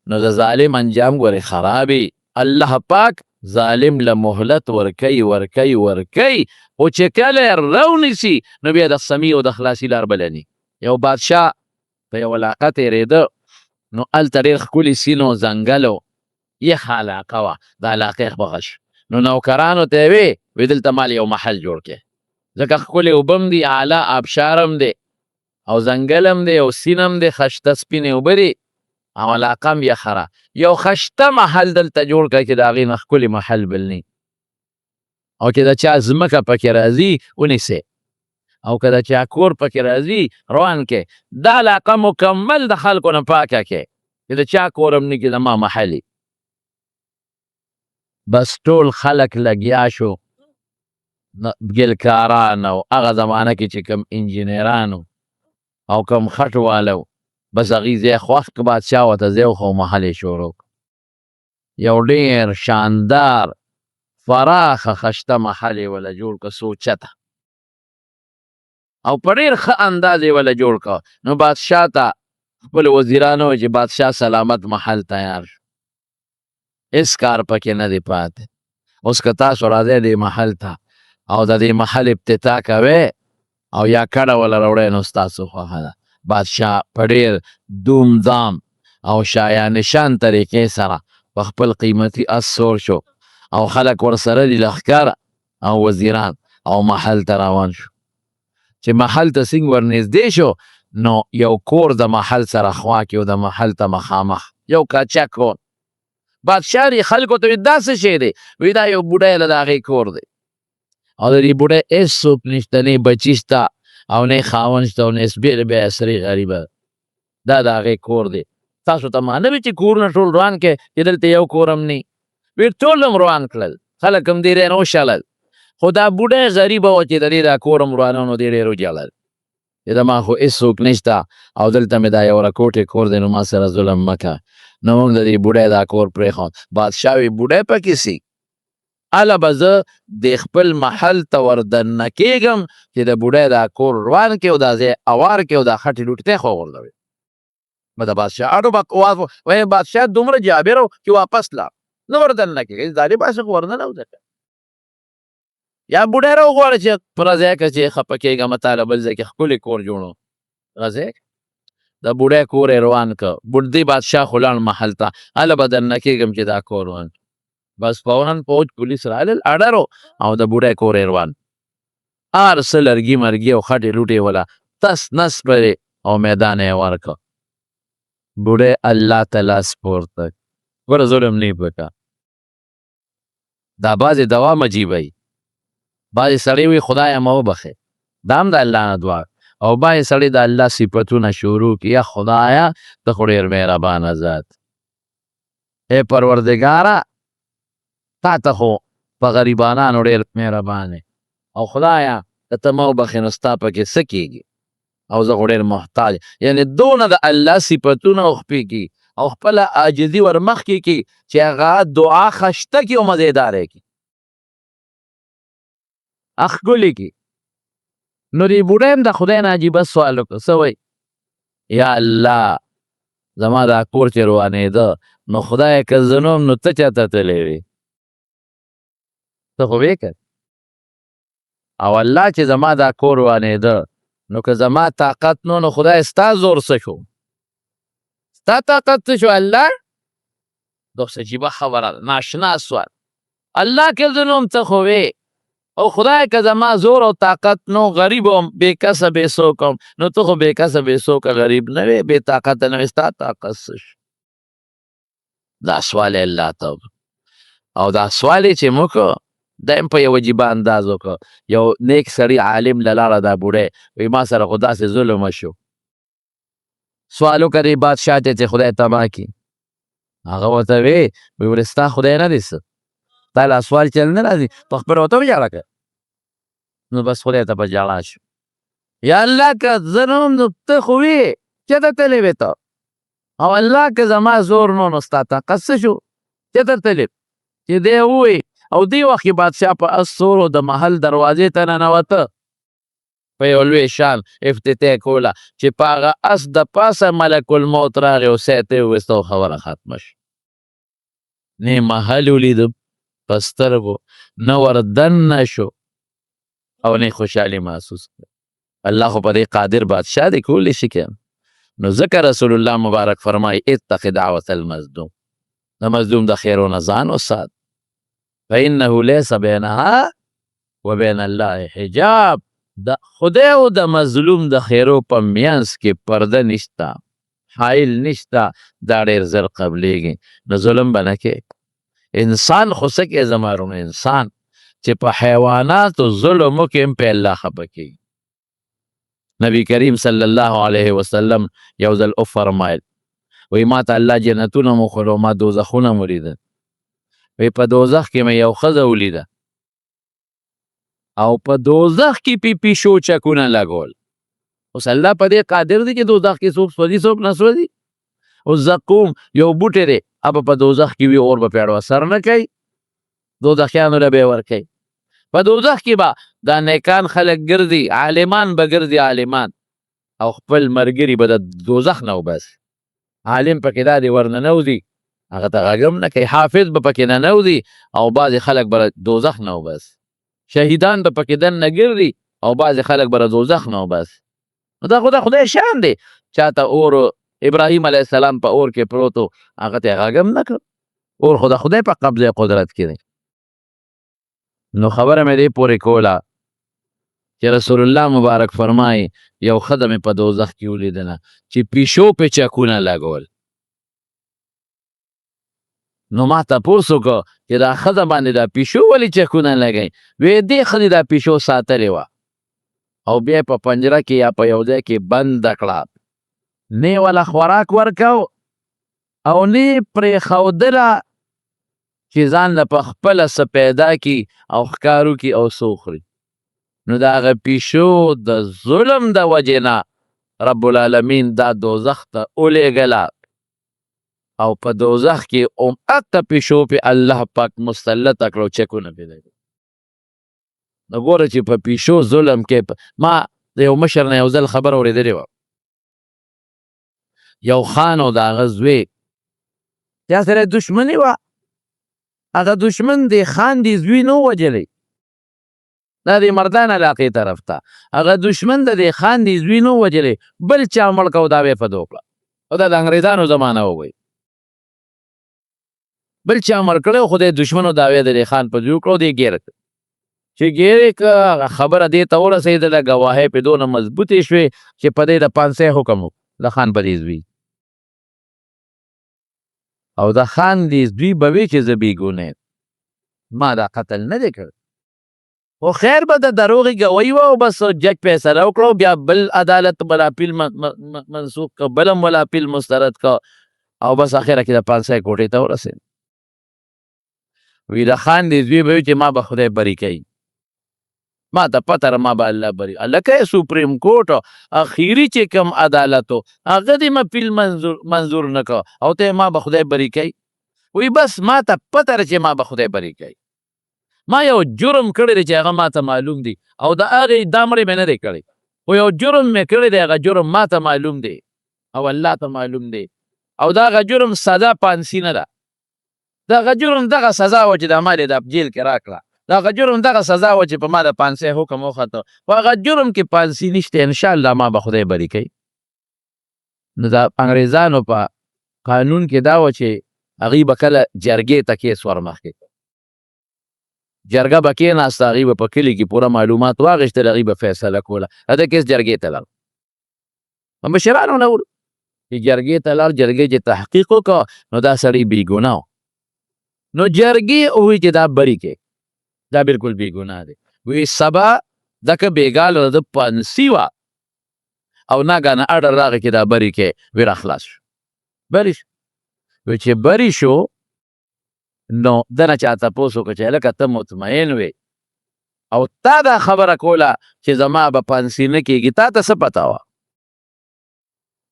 نو د ظالم انجام ګورې خرابي. الله پاک ظالم له مهلت ورکوي خو چې کله یې راونیسي نو بیا د سمیع او د خلاصي لار بلني. یو بادشاه په یو علاقه تېرېده، نو هلته ډېر ښکلي سیند و ځنګل و، یخه علاقه وه، د علاقې خوښه شو. نو نوکرانو ته یې وې دلته مال یو محل جوړ کړې، ځکه ښکلې اوبه هم دي، اعلی آبشار هم دی او ځنګل هم دی او سیند هم دی، خشته سپینې اوبه دي او علاقه هم یخه ده. یو خشته محل دلته جوړ کړه چې د هغې نه ښکلي محل بل نه او چې د چا ځمکه پکې راځي ونیسئ او که د چا کور پکې راځي روان کې. دا علاقه مکمل د خلکو نه پاکه کې چې د چا کور هم نه کې زما محل. بس ټول خلک لګیا شو، ګلکاران او هغه زمانه کې چې کوم انجینران او کوم خټ واله، بس هغې ځای خوښ که بادشاه ورته ځای وښو، محل یې شروع کړ. یو ډېر شاندار فراخه خشته محل یې وله جوړ کړ، څو چته او په ډېر ښه انداز یې وله جوړ کړ. نو بادشاه ته خپل وزیرانو وویل چې بادشاه سلامت محل تیار شو، هېڅ کار پکې نه دی پاتې. اوس که تاسو راځئ دې محل ته او د دې محل افتتاح کوئ او یا کډه وله راوړئ نو ستاسو خوښه ده. بادشاه په ډېر دومدام او شایانشان طریقې سره په خپل قیمتي اس سور شو او خلک ورسره دي، لښکر او وزیران، او محل ته روان شو. چې محل ته څنګ ورنږدې شو نو یو کور د محل سره خوا کې او د محل ته مخامخ یو کاچک کور. بادشاه دې خلکو ته دا څه شی دی؟ وایي دا یو بوډی له د هغې کور دی او د دې بوډۍ هېڅوک نشته، نه بچي شته او نه خاوند شته او نه بیا بیا سرې غریبه، دا د هغې کور دی. تاسو ته معلوم وي چې کورونه ټول روان کړئ چې دلته یو کور هم نه وي. ټول هم روان کړل، خلک هم ډېر یې وشلل، خو دا بوډۍ غریبه وه چې د دې دا کور هم روانه نو دې ډېر وجړل چې زما خو هېڅوک نشته او دلته مې دا یو رکوټې کور دی، نو ما سره ظلم مه کوه. نو موږ د دې بوډۍ دا کور پرېښود. بادشاه وایي بوډۍ پکې سي، هله به زه د خپل محل ته وردننه کېږم چې د بوډۍ دا کور روان کړي او دا ځای اوار کړي او دا خټې لوټې خو وغورځوي. به د بادشاه اډو به وایي بادشاه دومره جابر و چې واپس لاړ، نه وردننه کېږي، ظالم بادشاه خو ورننه وځکه یا بوډۍ راوغواړه چې په رضی که چې خفه کېږم تاله بل ځای کې ښکلی کور جوړو رضی د بوډۍ کور یې روان که. بوډۍ بادشاه خو لاړ محل ته، هله به درنه کېږم چې دا کور روان. بس فوراً فوج پولیس رالل اډرو او د بوډۍ کور یې روان. هر څه لرګي مرګي او خټې لوټې وله تس نس پرې او میدان یې ورکړ. بوډۍ الله ته لاس پورته ګوره ظلم نه یې پکار. دا بعضې دوام عجیبه وي، بعضې سړی وي خدایه ما وبخې، دا هم د الله نه دعا، او بعضې سړی د الله صفتونه شروع کړي، یا خدایه ته خو ډېر مهربانه ذات، ای پروردګاره تا ته خو په غریبانانو ډېر مهربان او خدایه که ته ما وبخې نو ستا پکې څه کېږي او زه خو ډېر محتاج. یعنې دونه د الله صفتونه وخپې کړي او خپله عاجزي ور مخکې کړي چې هغه دعا خشته کړي او مزېداره کړي، ښکلې کړي. نو دې بوډۍ هم د خدای نه عجیبه سوال وکړ، څه وایي؟ یا الله زما دا کور چې روانېده نو خدایه که زه نه وم نو ته چاته تللی وې، ته خو ویې که او الله چې زما دا کور روانېده نو که زما طاقت نو نو خدای ستا زور څه شو، ستا طاقت څه شو الله؟ داسې عجیبه خبره ده، ناشنا سوال. الله که زه نه وم ته خو وې، او خدای که زما زور او طاقت نو غریب وم بې کسه بې څوک وم، نو ته خو بې کسه بې څوکه غریب نه وې، بې طاقته نه وې، ستا طاقت څه شو؟ دا سوال یې الله ته او دا سوال یې چې موږ دا هم په یو عجیبه انداز وکړه. یو نیک سړي عالم له لاړه دا بوډۍ وایي ما سره خو داسې ظلم وشو، سوال وکړه دې بادشاه ته چې خدای تباه کړي. هغه ورته ویې ویل ستا خدای نه دی څه، تا لا سوال چل نه راځي، په خپله ورته وژاړه که. نو بس خدای ته په ژړا شو، یا الله که زه نه وم نو ته خو وې چېرته تللی وې ته، او الله که زما زور نو نو ستا طاقت څه شو، چېرته تللی؟ چې دی ووایي او دې وخت کې بادشاه په اس سور و د محل دروازې ته ننوته، په یو لوی شان افتتاح کوله چې په هغه اس د پاسه ملک الموت راغی او سیت یې وویسته او خبره ختمه شوه. نه محل ولیدم په سترګو، نه وردننه شو او نه خوشحالي محسوس کړه. الله خو په دې قادر بادشاه دی، کولی شي که. نو ځکه رسول الله مبارک فرمایي اتق دعوة المظلوم، د مظلوم د خیرونه ځان وسات، فانه لیس بینها و بین الله حجاب. د خدای او د مظلوم د خیرو په میانس کې پرده نشته، حایل نشته، دا ډېر زر قبلیږي. نو ظلم به نه کې. انسان خو څه کې زما وروڼه، انسان چې په حیواناتو ظلم وکړي هم په الله خفه کېږي. نبی کریم صلی الله علیه وسلم یو ځل وفرمایل، وی ما ته الله جنتونه مو ښودل، ما دوزخونه مو لیدل. وی په دوزخ کې مې یو ښځه ولیده او په دوزخ کې پی پیشو چکونه لګول. اوس الله په دې قادر دی چې دوزخ کې څوک سوځي څوک نه سوځي. اوس زقوم یو بوټی دی، اب په دوزخ کې وي اور به پې اثر نه کوي، دوزخیانو له به یې ورکوي. په دوزخ کې به دا نیکان خلک ګرځي، عالمان به ګرځي، عالمان او خپل ملګري به د دوزخ نه وباسي. عالم پکې دا دی ورننوځي، هغه ته غږ هم نه کوي. حافظ به پکې ننوځي او بعضې خلک به دوزخ نه وباسي. شهیدان به پکې دننه ګرځي او بعضې خلک به دوزخ نه وباسي. نو دا خو د خدای شان دی. چاته اور ابراهیم علیه السلام په اور کې پروت و، هغه ته یې غږ هم نه کړ. اور خو د خدای په قبضه قدرت کې دی. نو خبره مې دې پورې کوله چې رسول الله مبارک فرمایي یو ښځه مې په دوزخ کې ولیدله چې پیشو پې چکونه لګول. نو ما تپوس وکړه چې دا ښځه باندې دا پیشو ولې چکونه لګوي؟ وی دې ښځې دا پیشو ساتلې وه او بیا یې په پنجره کې یا په یو ځای کې بنده کړه، نه یې وله خوراک ورکو او نه یې پرېښودله چې ځان له په خپله څه پیدا کړي او ښکار وکړي او څه وخوري. نو د هغه پیشو د ظلم د وجې نه رب العالمین دا دوزخ ته ولېږله او په دوزخ کې اته پیشو پې الله پاک مسلطه کړه او چکونه پې لګوي. نو ګوره چې په پیشو ظلم کې ما د یو مشر نه یو ځل خبره اورېدلې وه. یو خان او د هغه زوی چا سره دشمني وه، هغه دشمن د خان د زوی نه ووجلی، دا د مردان علاقې طرف ته. هغه دشمن د خان د زوی نه ووجلی، بل چا مړ کړه او دا به یې فدو کړه. او دا د انګریزانو زمانه ووی، بل چا مړ کړی خو د دشمنو دعوې د خان په زوی کړه او دی ګیر کړه. چې ګیر یې کړه خبره دې ته ورسېدله، ګواهۍ پې دونه مضبوطې شوې چې په دې د پانسۍ حکم وکړو د خان په دې زوی. او د خان دې زوی به وي چې زه بېګونی ما دا قتل نه دی کړی، خو خیر به د دروغې ګوی وه او بس جج فیصله وکړه، بیا بل عدالت بل اپیل منسوخ که، بل هم ول اپیل مسترد که او بس اخره کې د پانسۍ کوټې ته ورسېد. وی د خان دې زوی به وي چې ما به خدای بری کوي، ما ته پته ده ما به الله بری. هلکه سپریم کورټ اخیري چې کوم عدالت و هغه دې اپیل منظور نه که او ته ما به خدای بری کوي. وی بس ما ته پته ده چې ما به خدای بری کوي. ما یو جرم کړی دی چې هغه ما ته معلوم دی او د هغې دا مړی مې نه دی کړی، خو یو جرم مې کړی دی، هغه جرم ما ته معلوم دی او الله ته معلوم دی او دا هغه جرم سزا پانسي نه ده. دا هغه جرم دغه سزا وه چې دا ما دې د جیل کې راکړه، دا هغه جرم دغه سزا وه چې په ما د پانسۍ حکم وخته، خو هغه جرم کې پانسي نشته، انشاءالله ما به خدای بری کوي. نو د انګریزانو په قانون کې دا وه چې هغوی به کله جرګې ته کیس ورمخکې کړه، جرګه به کېناسته، هغوی به په کلي کې پوره معلومات واخیستل، هغوی به فیصله کوله. د کیس جرګې ته لاړ، په مشرانو نه ور چې جرګې ته لاړ، جرګې چې تحقیق وکړه نو دا سړی بېګناه و. نو جرګې ووایي چې دا بری کې، دا بالکل بېګناه دی. وی سبا دکه بېګاله د پانسي وه او ناګانه اډر راغی چې دا بری کې، وی را خلاص شو، بری شو. وی چې بری شو نو دنه چا تپوس وکړه چې هلکه ته مطمئن وې او تا دا خبره کوله چې زما به پانسي نه کېږي، تا ته څه پته وه؟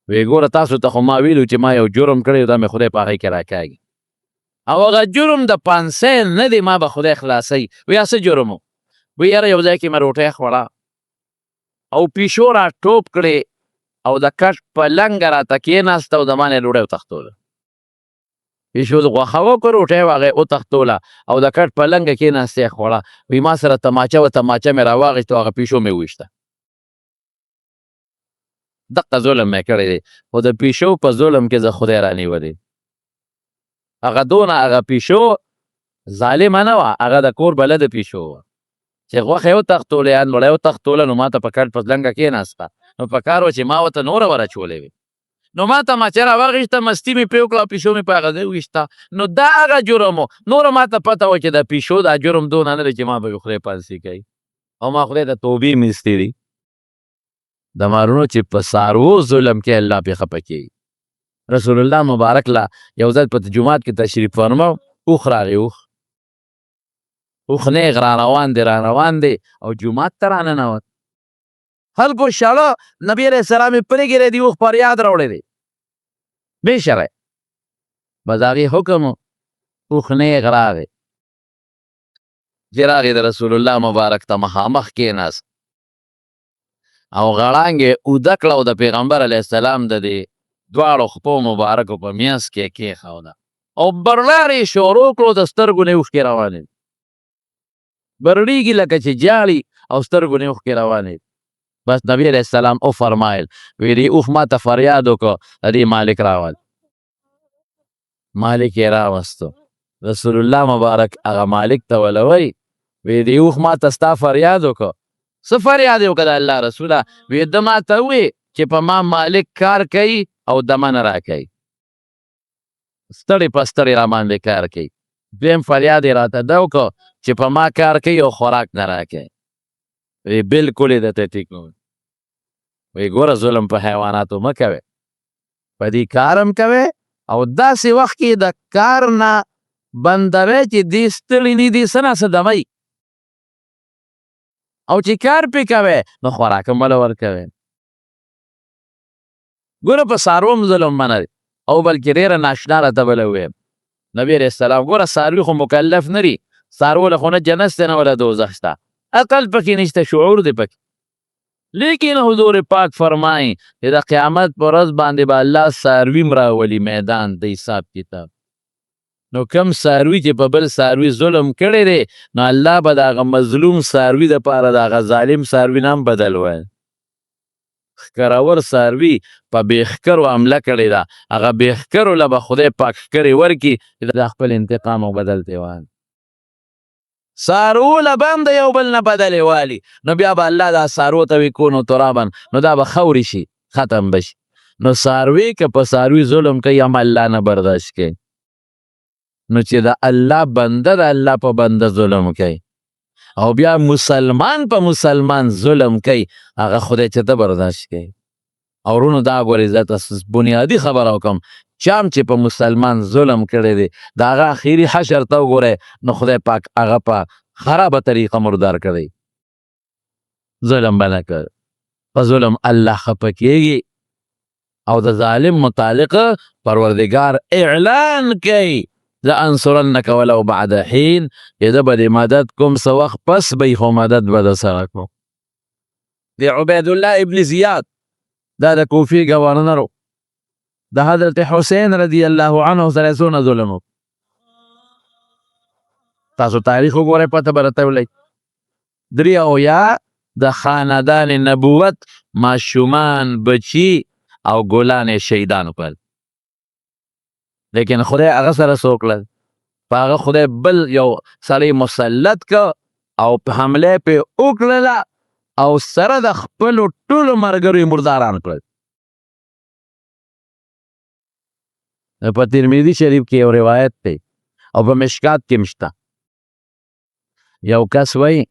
وی ګوره تاسو ته خو ما ویلو چې ما یو جرم کړی دا مې خدای په هغې کې راکاږي او هغه جرم د پانسۍ نه دی، ما به خدای خلاصوي. وی څه جرم و؟ وی یاره یو ځای کې مې روټۍ خوړه او پیشو را ټوپ کړې او د کټ په لنګه راته کېناسته او د ما نه یې ډوډۍ وتښتوله. پیشو د غوښه وکړه روټۍ یې هغې وتښتوله او د کټ په لنګه کېناسته یې خوړه. وایي ما سره تماچه وه، تماچه مې راواخېسته او هغه پیشو مې وویشته. دقه ظلم مې کړی دی، خو د پیشو په ظلم کې زه خدای رانیولی. هغه دونه هغه پیشو ظالمه نه وه، هغه د کور بلده پیشو وه چې غوښه یې وتښتولې یا نوړی وتښتوله نو ما ته په کټ په لنګه کېناسته. نو په کار وه چې ما ورته نوره ورچولې وي. نو ما تماچه راواخېسته، مستي مې پرې وکړه او پیشو مې په هغه ځای وویشته. نو دا هغه جرم و. نوره ما ته پته وه چې د پیشو دا جرم دونه نه دی چې ما به خدای پانسي کوي او ما خدای ته توبې مې ایستې. د مارونو چې په څاروو ظلم کې الله پې خفه کېږي. رسول الله مبارک له یو ځل په جومات کې تشریف فرما، اوښ راغی. اوښ نیغ را روان دی او جومات ته راننوت. خلکو شړه، نبي علیه السلام یې پرېږدی دی، اوښ فریاد راوړی دی بې شرع. بس د هغې حکم و، اوښ نیغ راغی. چې راغی د رسول الله مبارک ته مخامخ کېناست او غړانګې اوده کړه او د پیغمبر علیه السلام د دې دواړو خپو مبارکو په میانځ کې یې کېښوده او برلارې یې شروع کړو. د سترګو نه اوښکې روانې برړېږي لکه چې جاړي او سترګو نه اوښکې روانې. بس نبي علیه السلام وفرمایل، وی دې اوښ ما ته فریاد وکړو، د دې مالک راول. مالک یې راوستو. رسول الله مبارک هغه مالک ته ولوی، وی دې اوښ ما ته ستا فریاد وکړو. څه فریاد یې وکړه د الله رسوله؟ وی ده ما ته ووی چې په ما مالک کار کوي او دمه نه راکوي، ستړی په ستړی را باندې کار کوي. دویم فریاد یې راته ده وکړو چې په ما کار کوي او خوراک نه راکوي. وی بلکل یې درته ټیک نه. وی ګوره ظلم په حیواناتو مه کوئ، په دې کار هم کوئ او داسې وخت کې د کار نه بندوئ چې دې ستړي نه دي څه نه څه دمئ، او چې کار پې کوئ نو خوراک هم وله ورکوئ. ګوره په څاروو هم ظلم منع دی او بلکې ډېره ناشنا راته بله وویم. نبي علیه السلام ګوره څاروي خو مکلف نه دي، څاروو له خو نه جنت دی نه وله دوزخ شته، عقل پکې نشته، شعور دی پکې. لیکن حضور پاک فرمایي چې د قیامت په ورځ باندې به الله څاروي م راولي میدان د حساب کتاب. نو کم څاروي چې په بل څاروي ظلم کړی دی نو الله به د هغه مظلوم څاروي دپاره د هغه ظالم څاروي نه هم بدل وایي. ښکرور څاروي په بېښکرو حمله کړې ده، هغه بېښکرو له به خدای پاک ښکرې ورکړي چې د خپل انتقام او بدل ته وایي. څاروو له به هم د یو بل نه بدلې والي نو بیا به الله دا څاروو ته وي کونو ترابن، نو دا به خوري شي، ختم به شي. نو څاروي که په څاروي ظلم کوي هم الله نه برداشت کوي. نو چې د الله بنده د الله په بنده ظلم کوي او بیا مسلمان په مسلمان ظلم کوي، هغه خدای چې ته برداشت کوي. او ورونو دا ګورې زه تاسو بنیادي خبره وکړم، چا هم چې په مسلمان ظلم کړی دی د هغه اخري حشر ته وګورئ نو خدای پاک هغه په خرابه طریقه مردار کړی، ظلم به نه کړ. په ظلم الله خفه کېږي او د ظالم متعلق پروردګار اعلان کوي لانصرنک ولو بعد حین، چې زه به دې مدد کوم څه وخت پس به خو مدد به در سره کوم. د عبیدالله ابن زیاد دا د کوفي گورنر و، د حضرت حسین رضی الله عنه سره څونه ظلم و. تاسو تاریخ وګورئ پته به راته ولګي. 83 د خاندان نبوت ماشومان، بچي او ګلان یې شهیدان کړل. لیکن خدای هغه سره څه وکړل؟ په هغه خدای بل یو سړی مسلط که او په حمله پې وکړله او سره د خپلو ټولو ملګرو یې مرداران کړل. په ترمذي شریف کې یو روایت دی او په مشکات کې هم شته. یو کس وایي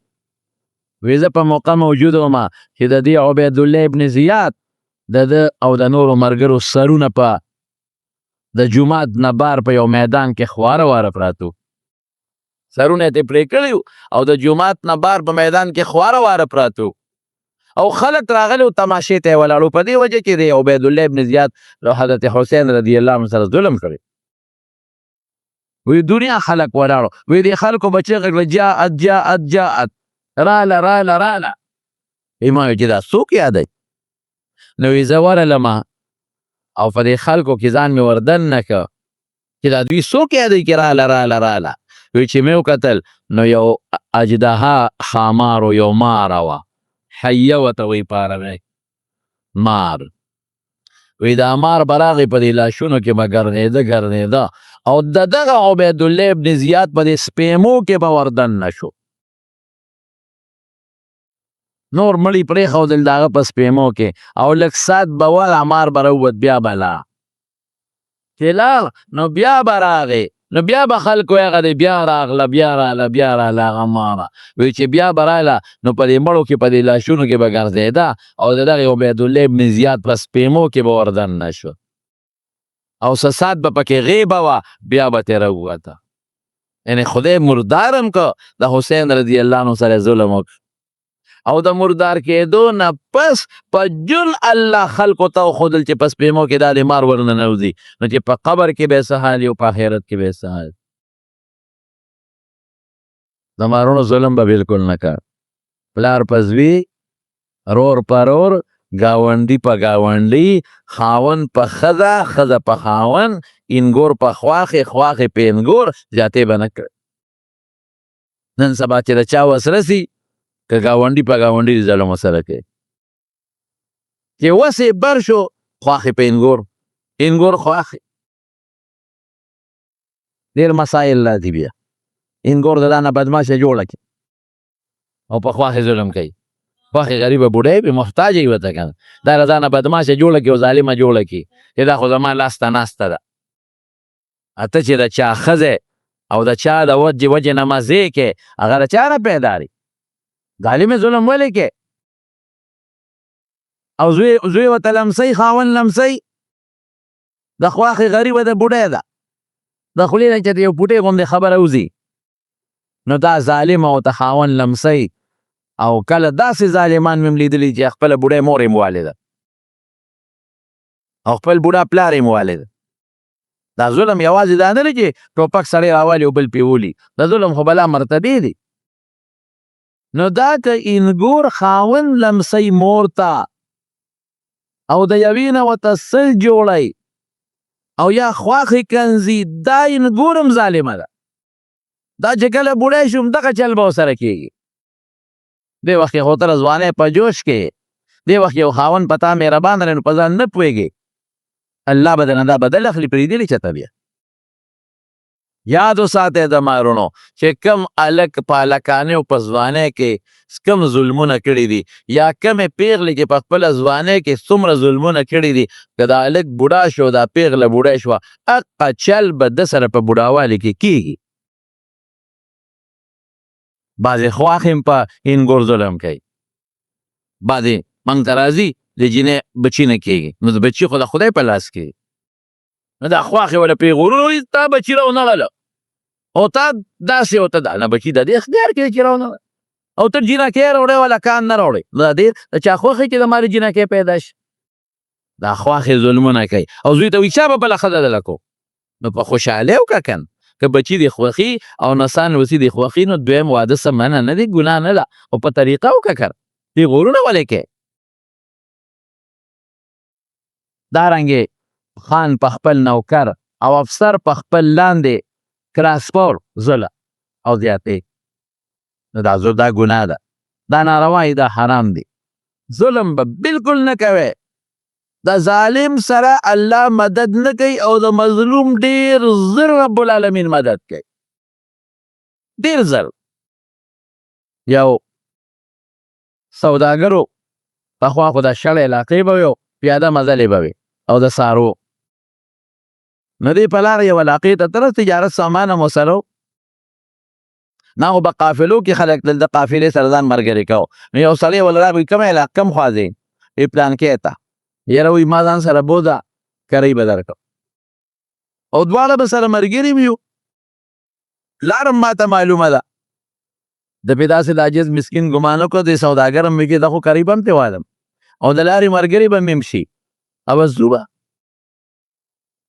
زه په موقع موجود وم چې د دې عبیدالله ابن زیاد د ده او د نورو ملګرو سرونه په د جومات نه بار په یو میدان کې خواره واره پراته وو، سرونه یې پرې کړي او د جومات نه بار په میدان کې خواره واره پراته وو او خلک راغلي و تماشې ته یې ولاړ وو، په دې وجه چې د عبیدالله ابن زیاد له حضرت حسین رضی الله عنه سره ظلم کړی. وی دنیا خلک ولاړو، وی دې خلکو به چیغه کړه جاءت جاءت جاءت، راله راله راله. ما وی چې دا څوک یادی؟ نو وی زه ورغلمه او په دې خلکو کې ځان مې وردن نه که چې دا دوی څوک یادی چې راله وی چې مې وکتل نو یو اجدها خامارو یو ماره وه حیه ورته وی په عربۍ مار وی دا مار به راغی په دې لاشونو کې به ګرځېده او د دغه عبیدالله ابن زیاد په دې سپیمو کې به وردن نه شو نور مړی پرېښودل د هغه په سپیمو کې او لږ ساعت به وله مار به راووت بیا به لاړ چې لاړ نو بیا به راغې نو بیا به خلکو هغه دی بیا راغله هغه ماره وی چې بیا به راغله نو په دې مړو کې په دې لاشونو کې به ګرځېده او د دغې عبیدالله ابن زیاد په سپیمو کې به وردن نه شو او څه ساعت به پکې غیبه وه بیا به ترې راووته یعنې خدای مردارم که د حسین رضی الله عنه سره ظلم وکړ او د مردار کېدو نه پس په جل الله خلکو ته وښودل چې په سپیمو کې دا د مار ورننوځي نو چې په قبر کې به یې څه حال او په آخرت کې به یې څه حال د مارونو ظلم به بلکل نه کړ پلار په زوی رور په رور ګاونډي په ګاونډي خاون په ښځه ښځه په خاون انګور په خواښې خواښې په انګور زیاتې به نه کړ نن سبا چې د چا وس رسي که ګاونډي په ګاونډي ظلم ورسره کوي چې وس یې بر شو خواښې په انګور خواښې ډېر مسایل راځي بیا انګور د دا نه بدماشه جوړه کړي او په خواښې ظلم کوي خواښې غریبه بوډۍ وي محتاج یې ورته که نه دا له ځانه بدماشه جوړه کړي او ظالمه جوړه کړي چې دا خو زما لاسته ناسته ده ته چې د چا ښځې او د چا د وجې نه مزې کې هغه د چا نه پیدا دی ظالم ظلم ولې کې او زوی ورته لمسی خاوند لمسی د خواښې غریبه د بوډۍ ده د خولې نه چې د یو پوټې غوندې خبره وځي نو دا ظالم او ته خاوند لمسی او کله داسې ظالمان مې لیدلي چې خپله بوډۍ مور یې موالې ده او خپل بوډا پلار یې موالې ده دا ظلم یوازې دا نه دی چې ټوپک سړی راولي او بل پې ولي دا ظلم خو بلا مرتبې دي نو دا که انګور خاوند لمسی مور ته او د یوې نه ورته سل جوړی او یا خواښې کنځي دا انګور هم ظالمه ده دا چې کله بوډی شو دغه چل به ورسره کېږي دې وخت کې خو ته د ځوانۍ په جوش کې دې وخت یو خاوند په تا مهربان دی نو په ځان نه پوهېږي الله به درنه دا بدل اخلي پرېږدي چېرته بیا یاد وساتئ د مارونو چې کم الک په هلکانۍ او په ځوانۍ کې کم ظلمونه کړي دي یا کمې پیغلې چې په خپله ځوانۍ کې څومره ظلمونه کړي دي که دا هلک بوډا شو دا پیغله بوډۍ شوه حقه چل به ده سره په بوډاوالي کې کېږي بعضې خواښې هم په انګور ظلم کوي بعضې منځ ته راځي د جینۍ بچي نه کېږي نو د بچي خو د خدای په لاس کې نو دا خواښې وله پیغورونه وایي تا بچي راونغله او تا داسې او ته دا نه بچي د دې اختیار کې چې راونغله او ته جینکۍ راوړی وله کان نه راوړی نو دا ډېر د چا خوښې چې د مارې جینکۍ پیدا شي دا خواښې ظلمونه کوي او زوی ته وایي چا به بله ښځه دله کو نو په خوشحالۍ وکړه که نه که بچي دې خوښي او نسان وسي دې خوښي نو دویم واده څه منع نه دی ګناه نه ده او په طریقه وکړه که پیغورونه ولې کوې دارنګې خان په خپل نوکر او افسر په خپل لاندې کراسپور ظلم او زیاتې نو دا ګناه ده دا ناروا دا حرام دی ظلم به بالکل نه کوئ د ظالم سره الله مدد نه کوي او د مظلوم ډېر زر رب العالمین مدد کوي ډېر زر یو سوداګرو پخوا خو د شړ علاقې به وي او پیاده مزلې به وي او د سارو نو دې په لاره یو علاقې ته تله تجارت سامان هم ورسره نه خو په قافلو کې خلک تلل د قافلې سره ځان ملګري کو نو یو سړی وله راغی کومه علاقه کوم خوا ځې پلانکې ته یاره وایي ما ځان سره بوځه کرۍ به درکړم او دواړه به سره ملګري وي لارم ماته معلومه ده د پې داسې د عاجز مسکین ګمان وکړو د سوداګر هم وکړي دا خو قریب هم ترې والم او د لارې ملګري به مې هم شي او ځو به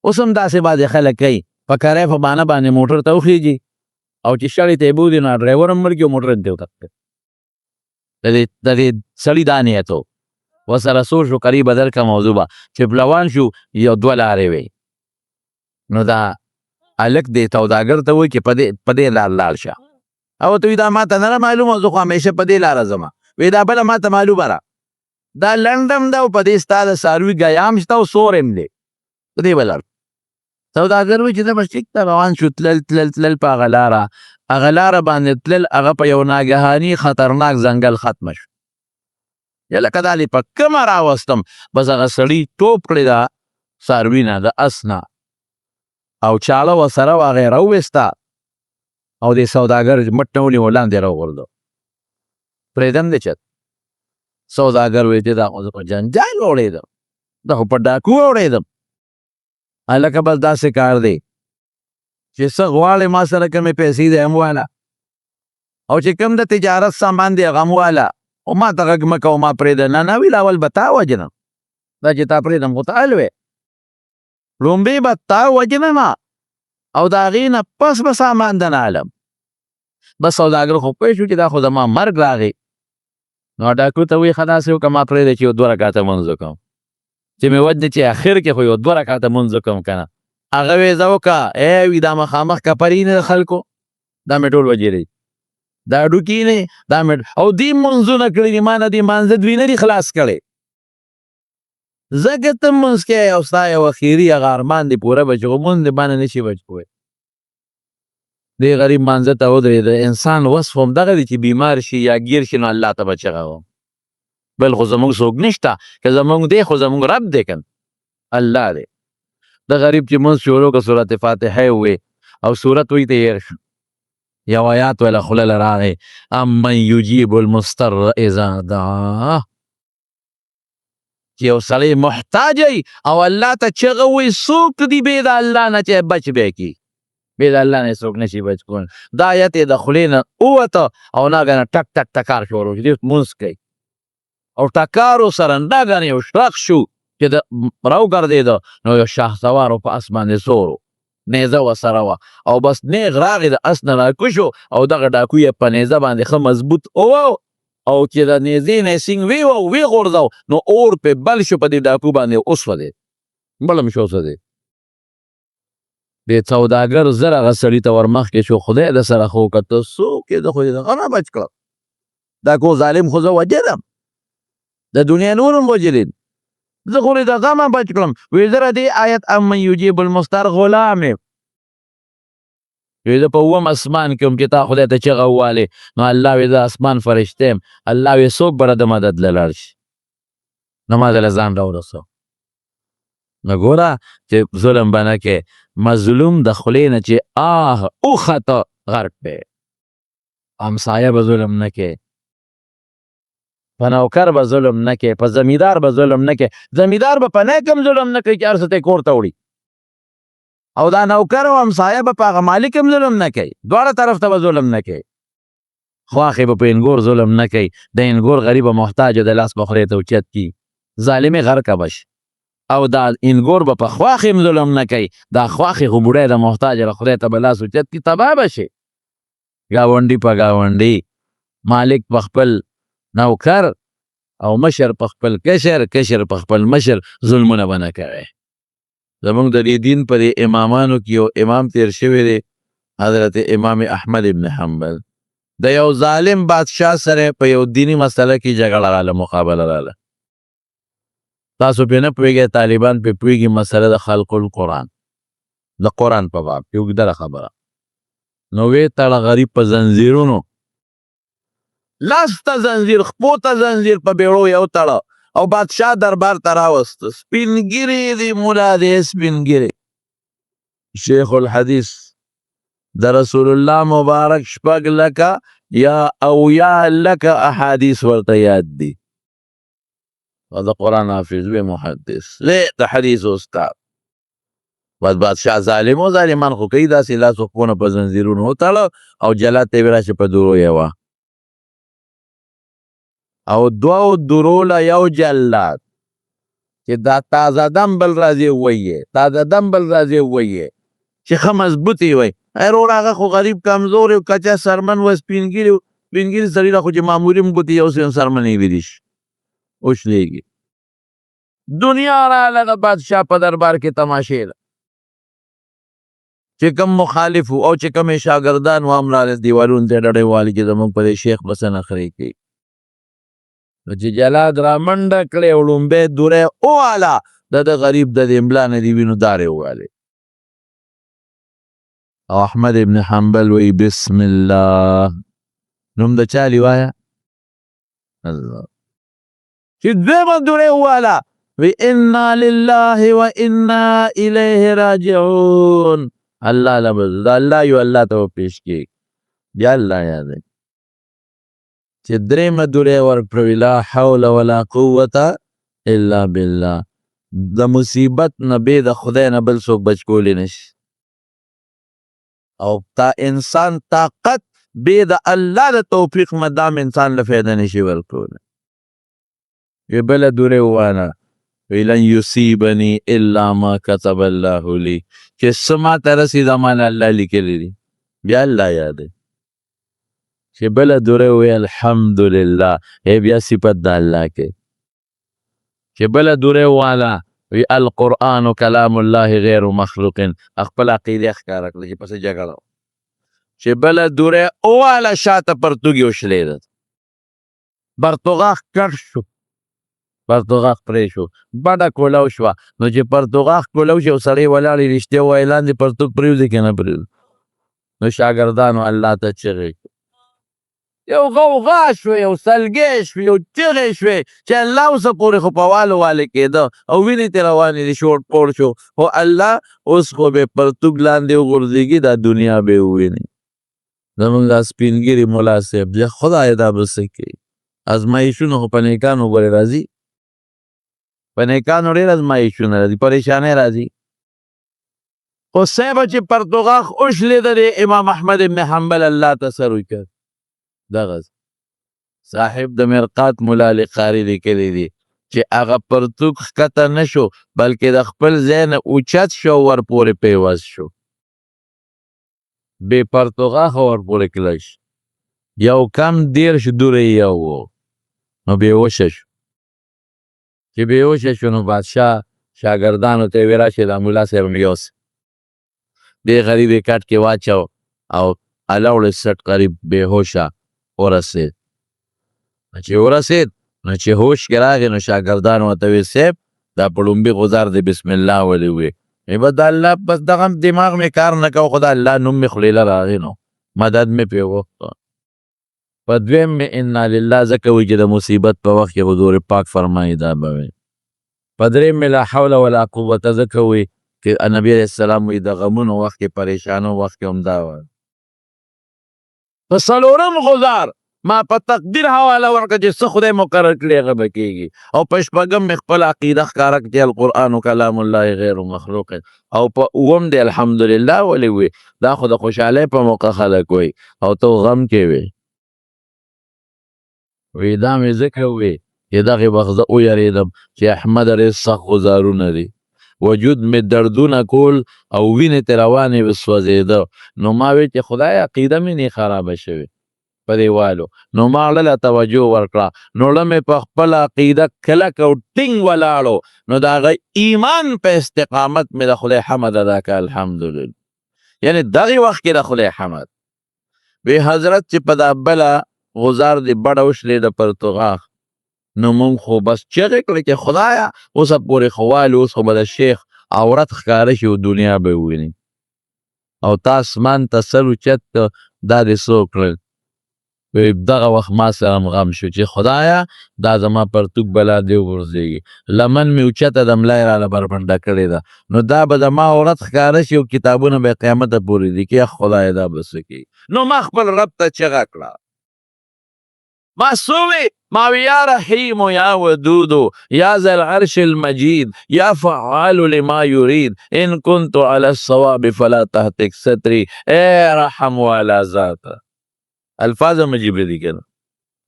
اوس هم داسې بعضې خلک کوي په کرۍ په بانه باندې موټر ته وخېږي او چې شړې ته یې بوځي نو ډرایور هم مړ کړي او موټر هم ترې وتښتي د دې سړي دا نیت و ورسره څو شو قریبه درکه موضوع به چې پلوان شو یو 2 لارې وې نو دا هلک دې سوداګر ته وایي چې په دې لار لاړ شه او ته وایي دا ما ته نه معلومه زه خو همیشه په دې لاره ځمه وایي دا بله ما ته معلومه ده دا لنډم ده او په دې ستا د څاروي ګیام شته او سور هم دی په دې به لاړ سوداګر وایي چې زه به ټیک ته روان شو تلل په هغه لاره باندې تلل هغه په یو ناګهاني خطرناک ځنګل ختمه شو یا لکه دا په کومه راوستم بس هغه سړي ټوپ کړې ده څاروي نه د اس نه او چاړه ورسره وه هغه یې راوویسته او دې سوداګر مټ نه ونیو لاندې راوغورځو پرېږدم دې چت سوداګر وایي چې دا خو زه په جنجال اوړېدم دا خو په ډاکو اوړېدم هلکه بس داسې کار دی چې څه غواړې ما سره کومې پیسې دی هم واله او چې کوم د تجارت سامان دی هغه هم واله او ما ته غږ مه کوه ما پرېږده نه ویل اول به تا وجنم دا چې تا پرېږدم خو ته حل وې لومبې به تا وجنم او د هغې نه پس به سامان د نه علم بس سوداګر خو پوه شو چې دا خو زما مرګ راغی نو ډاکو ته وایي ښه داسې وکړه ما پرېږده چې یو 2 رکعته لمونځ وکړم چې مې وجنې چې اخر کې خو یو 2 رکعته لمونځ وکړم که نه هغه وی زه وکړه وي دا مخامخ کپرې نه د خلکو دا مې ټول وجې دا ډوکي نه دا مې او دې منځونه کړي دي ما نه دې مانځه دوی نه دي خلاص کړی ځکه ته منځ کې او ستا یو اخري هغه ارمان دې پوره به چې خو مونځ دې باندې نه شي بچ کوی دې غریب مانځه ته ودرېد انسان وصف هم دغه دی چې بیمار شي یا ګیر شي نو الله ته به چغه وم بل خو زمونږ څوک نشته که زمونږ دی خو زمونږ رب دی که الله دی د غریب چې مونځ شروع که صورت فاتحه یې ووې او صورت وی ته هېر شو یو آیات ویله خوله له راغی امن یجیب المضطر اذا دعاه چې یو سړی محتاج او الله ته چغه وایي څوک دي بې د الله نه چې بچ به یې کړي بې د الله نه څوک نشي بچ کولی دا آیت یې د خولې نه ووته او ناګهانه ټک ټک ټکار شروع شو دې مونځ کوي او ټکارو سره ناګهانه یو شرق شو چې د راوګرځېده نو یو شهسوارو په اس باندې زور نیزه ورسره وه او بس نیغ راغی د اس نه راکوز شو او دغه ډاکو یې په نیزه باندې ښه مضبوط ووهو او چې د نیزې نه یې سینګ وغورځو نو اور پې بل شو په دې ډاکو باندې وسوځېد بل هم شو وسوځېد دې سوداګر زر هغه سړي ته ورمخکې شو خدای د سره خو که ته څوک یې زه خو یې دغه نه بچ کړم دا کو ظالم خو زه وجلم د دنیا نور هم وجلید زه خو یې دغه نه بچ کړم وایي زه د دې آیت امن یجیب المضطر غلام یم وایي زه په 2م اسمان کې وم چې تا خدای ته چغه ووالې نو الله وایي زه اسمان فرشته یم الله وایي څوک به د مدد له لاړ شي نو ما دله ځان راورسو نو ګوره چې ظلم به نه کې مظلوم د خولې نه چې اوخته غرق دی همسایه به ظلم نه کې په نوکر به ظلم نه کې په زمیندار به ظلم نه کې زمیندار به په نیک هم ظلم نه کوي چې هر څه ته کور ته وړي او دا نوکر او همسایه به په هغه مالک هم ظلم نه کوي دواړه طرف ته به ظلم نه کوي خواښې به په انګور ظلم نه کوي د انګور غریب محتاج د لاس به خولې ته اوچت کي ظالمې غرقه به شي او دا انګور به په خواښې هم ظلم نه کوي دا خواښې خو بوډی د محتاج له خدای ته به لاس اوچت کي تباه به شي ګاونډي په ګاونډي مالک په خپل نوکر او مشر په خپل کشر په خپل مشر ظلمونه به نه کوي زمونږ د دې دین په دې امامانو کې یو امام تیر شوی دی حضرت امام احمد ابن حنبل د یو ظالم بادشاه سره په یو دینی مسله کې جګړه رااله مقابله رااله تاسو پې نه پوهېږئ طالبان پې پوهېږي مسله د خلق القرآن د قرآن په باب کې اوږده خبره نو ویې تړه غریب په زنځیرونو لاس ته زنځیر خپو ته زنځیر په بیړو یو تړه او بادشاه دربار ته راوسته سپینګیري دی مولا دی سپینګیري شیخ الحدیث د رسول الله مبارک 6 لکه یا اویا لکه احادیث ورته یاد دي او د قرآن حافظ وی محدث د حدیث استاد بس بادشاه ظالم و ظالمان خو کوي داسې لاس وخپونه په زنځیرونو وتړه او جلات ته یې راشي په درو یې وه او 2 درو له یو جلاد چې دا تازه دم بل راځي ووایي تازه دم بل راځي ووایي چې ښه مضبوط یې وایي ای وروره هغه خو غریب کمزور و کچه سرمن و سپینګیري سپینګیري سړي را خو چې معمولي مو ګوتې یو سر منېږدي شي وشلېږي. دنیا راغله د بادشاه په دربار کې تماشې ده چې کم مخالف او چې کم شاګردان و هم راغلل دیوالونو ته ډډې والي چې زموږ په دې شیخ به څه نخرې کوي. نو چې جلاد را منډه کړې او لومبی دوری وواله د غریب د دې املا نه دې وینو دارې ووالې. او احمد ابن حنبل وی بسم الله نوم د چا لیوايه الله چې دویمه دوری وواله وی انا لله و انا الیه راجعون. الله لبز دا الله یو الله ته پیش کی بیا الله یاد چې درېمه دوری ورکړه لا حول ولا قوة الا بالله. د مصیبت نه بې د خدای نه بل څوک بچ کولی نشي او تا انسان طاقت بې د الله د توفیق مدام انسان له فایده نشي ورکولی. یې بله دوری ووانه لن یصیبني الا ما كتب الله لي چې څه ماته رسېده مانه الله لیکلی دي. بیا الله یاد چې بله دوری ووایي الحمدلله بیا صفت د الله کې. چې بله دوری وواله وی القرآن کلام الله غیر مخلوق خپل عقیده ښکاره کړه چې پسې جګړه. چې بله دوری وواله شاته پرتوګ یې وشلېده پرتوغاښ کټ شو پرتوغاښ پرې شو بډه کولو شوه. نو چې پرتوغاښ کولو شو سړی ولاړې رښتیا ووایي لاندې پرتوګ پرېوځي که نه پرېوځي. نو شاګردانو الله ته چغې یو غوغا شوې یو سلګۍ شوې یو چغې شوې چې الله اوسه پورې خو په والو والې کېده او وینې ترې روانې دي شوړ پوړ شو خو الله اوس خو به پرتوګ لاندې وغورځېږي دا دنیا به یې وویني. زمونږ دا سپینګیري ملا صاحب بیا خدای دا به څه کوي. ازمایښونه خو په نیکانو ګورې راځي په نیکانو ډېر ازمایښونه راځي پریشانۍ راځي. خو صاحبه چې پرتوغاښ وشلېده د امام احمد ابن حنبل الله ته سر وکړ دغه صاحب د مرقات ملا لقاري لیکلی دي چې هغه پرتوګ ښکته نه شو بلکې د خپل ځای نه اوچت شو ورپورې پیوست شو بې پرتوغاښه ورپورې کلک شو یو کم 10 دوری یو و نو بېهوشه شو. چې بېهوشه شو نو بادشاه شاګردانو ته یې ویې راشئ دا ملا صاحب مې یوسئ. دې غریب یې کټ کې واچو او الاوړې سټ قریب بېهوشه ورسېد. چې ورسېد نو چې هوش کې راغی نو شاګردانو ورته ویل صاحب دا په لومبي غزار دی بسم الله ولې وې به د الله بس دغه دماغ مې کار نه کوه خو د الله نوم مې خولې له راغی نو مدد مې پرې وغوښته. په دویم مې انا لله ځکه وایي چې د مصیبت په وخت کې حضور پاک فرمایي دا به وي. په درېیم مې لا حول ولا قوة ځکه وایي چې نبي علیه السلام وایي د غمونو وخت کې پریشانو وخت کې هم دا وایي. په څلورم غزار ما په تقدیر حواله ورکړه چې څه خدای مقرر کړي هغه به کېږي او په شپږم مې خپل عقیده ښکاره کړه چې القرآن کلام الله غیر مخلوق او په اووم دی الحمدلله ولې وي دا خو د خوشحالۍ په موقع خلک وایي او ته غم کې وې وی دا مې ځکه وې چې دغې وخت زه ویرېدم چې احمد ډېر سخت غزارونه دي وجود مې دردونه کول او وینې ترې روانې وې سوځېده نو ما وی چې خدای عقیده مې نه خرابه شوې په دې والو نو ما له توجه ورکړه نو مې په خپل عقیده کلک او ټینګ ولاړو نو د هغه ایمان په استقامت مې د خدای حمد ادا کړه الحمدلله. یعنې دغې وخت کې د خدای حمد وی حضرت چې په دا بله غزار دی بډه وشلېده پرتوغاښ نو مونږ خو بس چغې کړې چې خدایه اوسه پورې خو والو اوس خو به د شیخ عورت ښکاره شي او دنیا به وویني او تا اسمان ته سر اوچت کړه دا دې څه وکړل. دغه وخت ما سره هم غم شو چې خدایه دا زما پرتوګ به لا دې وغورځېږي لمن مې اوچته د ملا یې راله بربنډه کړې ده نو دا به زما عورت ښکاره شي او کتابونه به یې قیامته پورې دي کې خدایه دا به څه کېږي. نو ما خپل رب ته چغه کړه ما سوی ما وی یا رحیم یا ودود یا ذا العرش المجید یا فعال لما یرید ان كنت على الصواب فلا تهتک ستری اے رحم والا ذات. الفاظ عجیب دي کنه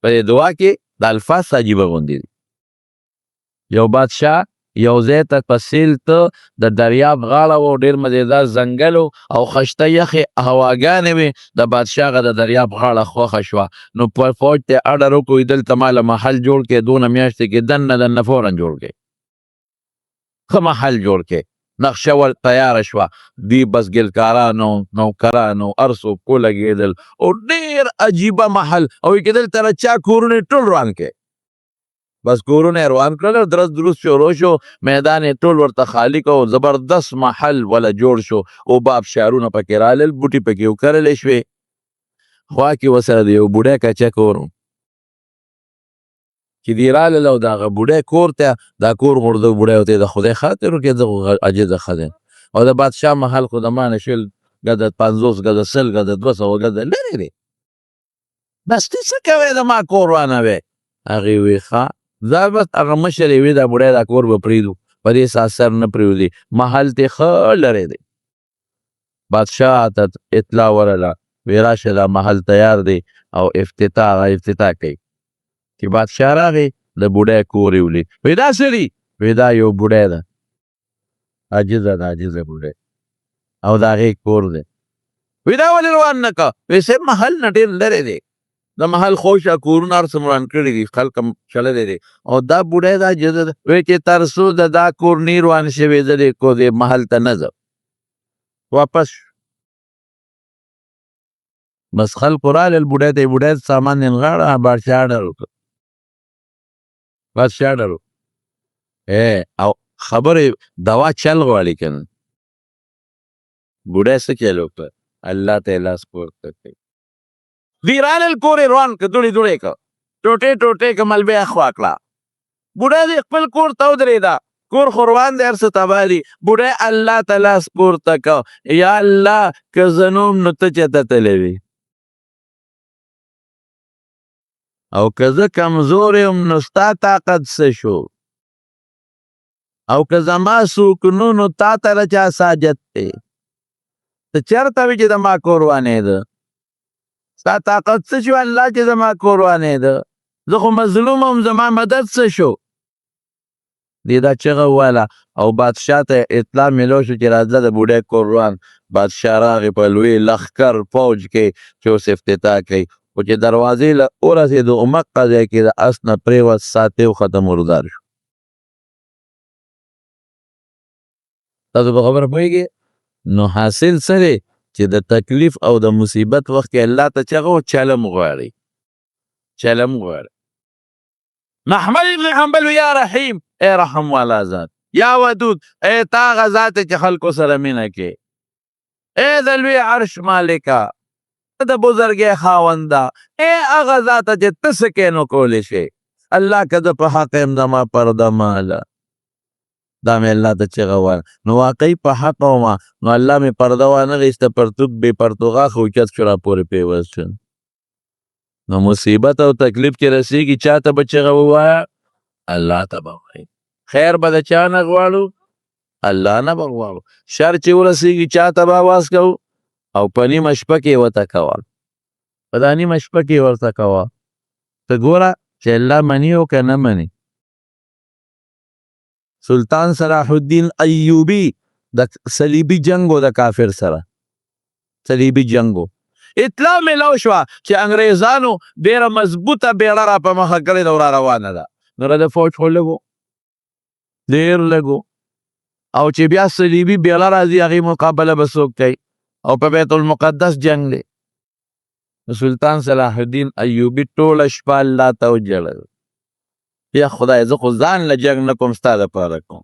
په دعا کې د الفاظ عجیبه غوندي دي. یو بادشاه یو ځای ته په سیل ته د دریاب غاړه و، ډېر مزېدار ځنګل او خشته یخې هواګانې وې. د بادشاه هغه د دریاب غاړه خوښه شوه. نو په فوج ته یې اډر وکړو دلته ما له محل جوړ کړې، دونه میاشتې کې دننه فوراً جوړ کړې، ښه محل جوړ کړې. نقشه ور تیاره شوه. دوی بزګرکارانو نوکرانو هر څوک ولګېدل او ډېر عجیبه محل او کېدل ته چا کورونه ټول روان کړې. بس کورونه یې روان کړل، درس دروس شروع شو، میدان یې ټول ورته خالي کړ. زبردست محل وله جوړ شو او بابشارونه پکې رالل، بوټي پکې وکرلې شوې. خوا کې ورسره د یو بوډۍ کچه کور و چې دوی رالل او د هغه بوډۍ کور ته دا کور غورځو. بوډۍ ورته د خدای خاطر وکړې، زه خو عاجزه ښځه یم او د بادشاه محل خو د ما نه 20 ګزه 50 ګزه 100 ګزه 200 ګزه لرې دی، بس ته څه کوې د ما کور روانوې؟ هغې وویل ښه دا بس هغه مشر یې وي دا بوډۍ دا کور به پرېږدو، په دې سات سر نه پرېږدي، محل ترې ښه لرې دی. بادشاه ته اطلاع ورله، وی راشه دا محل تیار دی او افتتاح کوي. چې بادشاه راغی د بوډۍ کور یې ولید، وی دا څه دي؟ وی دا یو بوډۍ ده، عاجزه ده، عاجزه بوډۍ او د هغې کور دی. وی دا ولې روان نه که؟ وی صاحب محل نه ډېر لرې دی، د محل خوشه کورونه هر څه وران کړي دي، خلک هم چللی دی او دا بوډۍ دا عاجزه ده. وی چې تر څو د دا کور نه روان شوی زه دې محل ته نه ځم. واپس شو. بس خلکو رالل بوډۍ ته یې بوډۍ سامان ننغاړه. بادشاه اډر وکړ، بادشاه اډر وکړ او خبرې دوا چل غواړي که نه. بوډۍ څه چل وکړه؟ الله ته یې لاس پورته کړ. دوی رالل کور یې روان کړ، دوړې دوړې کړ، ټوټې ټوټې کړ، ملبې یې خوا کړه. بوډۍ دې خپل کور ته ودرېده، کور خو روان دی هر څه تباه دي. بوډۍ الله ته لاس پورته کړ، یا الله که زه نه وم نو ته چېرته تللی وې، او که زه کمزور یم نو ستا طاقت څه شو، او که زما څوک نو نو تا ته له چا ساجت دی؟ ته چېرته وې چې زما کور وانېده؟ ستا طاقت څه شو الله چې زما کور وانېده؟ زه خو مظلوم یم، زما مدد څه شو؟ دې دا چغه وویله او بادشاه ته اطلاع میلو شو چې راځه د بوډۍ کور روان. بادشاه راغی په لوی لښکر فوج کې چې اوس افتتاح کوي، خو چې دروازې له ورسېدو مقه ځای کې د اس نه پرېوت، ساتې وخته مردار شو. تاسو په خبره پوهېږئ؟ نو حاصل څه دی چې د تکلیف او د مصیبت وخت کې الله ته چغه و چلم غواړي، چلم غواړي. محمد ابن حنبل یا رحیم، ای رحم والا ذات، یا ودود، ای تا هغه ذات چې خلکو سره مینه کې، ای د لوی عرش مالکه، د بزرګۍ خاونده، ای هغه ذاته چې ته څه کې نو کولی شې. الله که زه په حق یم زما پرده ماله. دا مې الله ته چغه وویله، نو واقعي په حق ومه، نو الله مې پرده وانغېسته، پرتوګ بې پرتوغاښه اوچت شو، راپورې پیوست شو. نو مصیبت او تکلیف چې رسېږي چا ته به چغه ووایه؟ الله ته به وایي. خیر به د چا نه غواړو؟ الله نه به غواړو. شر چې ورسېږي چا ته به اواز کوو؟ او په نیمه شپه کې ورته کوه، په دا نیمه شپه کې ورته کوه. ته ګوره چې الله مني او که نه مني. سلطان صلاح الدین ایوبي د صلیبي جنګ و د کافر سره، صلیبي جنګ و. اطلاع میلاو شوه چې انګریزانو ډېره مضبوطه بیړه را په مخه کړې ده او را روانه ده. نو د فوج خو لږ و، ډېر لږ و، او چې بیا صلیبي بیړه راځي هغې مقابله به څوک کوي؟ او په بیت المقدس جنګ دی. سلطان صلاح الدین ایوبي ټوله شپه الله ته وژړل، یا خدای زه خو ځان له جنګ نه کوم، ستا دپاره کوم.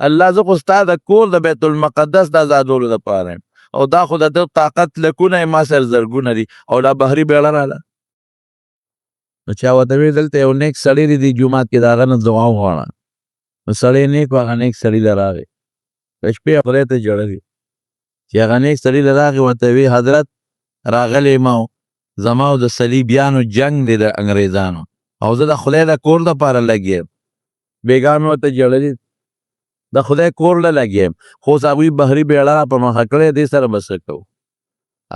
الله زه خو ستا د کور د بیت المقدس د ازادولو دپاره یم، او دا خو د ده طاقت لکونه یې ما سره زرګونه دي، او دا بحري بیړه راله. نو چا ورته ویل دلته یو نیک سړی دی دې جومات کې د هغه نه دعا وغواړه. نو سړی نیک و، هغه نیک سړي له راغی، په شپې خدای ته ژړلي چې هغه نیک سړي له راغی، ورته وی حضرت راغلی ما زما او د صلیبیانو جنګ دی د انګریزانو، او زه د خدای د کور دپاره لګیم. بیګا مې ورته ژړلي د خدای کور له لګیم، خو اوس هغوی بحري بیړه په مخه کړې، دې سره به څه کوو؟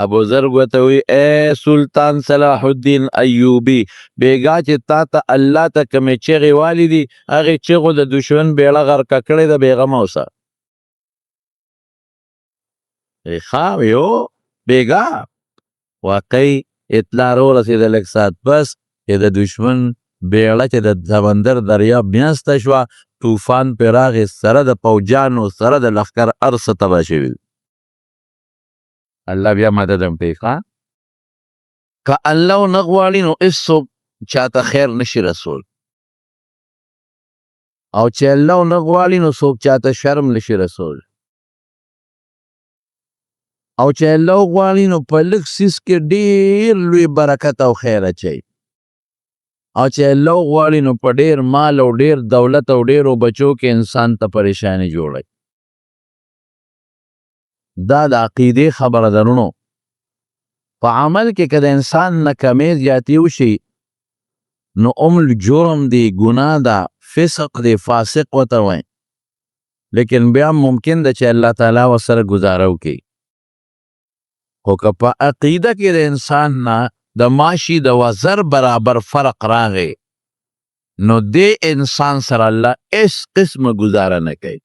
ابو ذر ورته وی اے سلطان صلاح الدین ایوبی بیګا چې تا ته الله ته کومې چغې والي دي هغې چغو د دشمن بیړه غرقه کړې ده بېغمه اوسه. ښه یو بیګا واقعي اطلاع راورسېده لږ ساعت پس چې د دشمن بیړه چې د سمندر دریاب میاسته شوه، طوفان پرې راغی، سره د پوجانو سره د لښکر هر څه تباه شوي. الله بیا مدد هم کوي. ښه که الله ونه غواړي نو هېڅوک چاته خیر نشي رسول، او چې الله ونه غواړي نو څوک چاته شرم نشي رسول، او چې الله وغواړي نو په لږ څیز کې ډېر لوی برکت او خیر اچوي، او چې الله وغواړي نو په ډېر مال او ډېر دولت او ډېرو بچو کې انسان ته پریشاني جوړوي. دا د عقیدې خبره ده. نو په عمل کې که د انسان نه کمې زیاتې وشي نو جرم دی، ګناه ده، فسق دی، فاسق ورته وایي، لیکن بیا ممکن ده چې الله تعالی ورسره ګزاره وکړي. خو که په عقیده کې د انسان نه د ماشي د وزر برابر فرق راغی نو دې انسان سره الله هیڅ قسمه ګزاره نه کوي.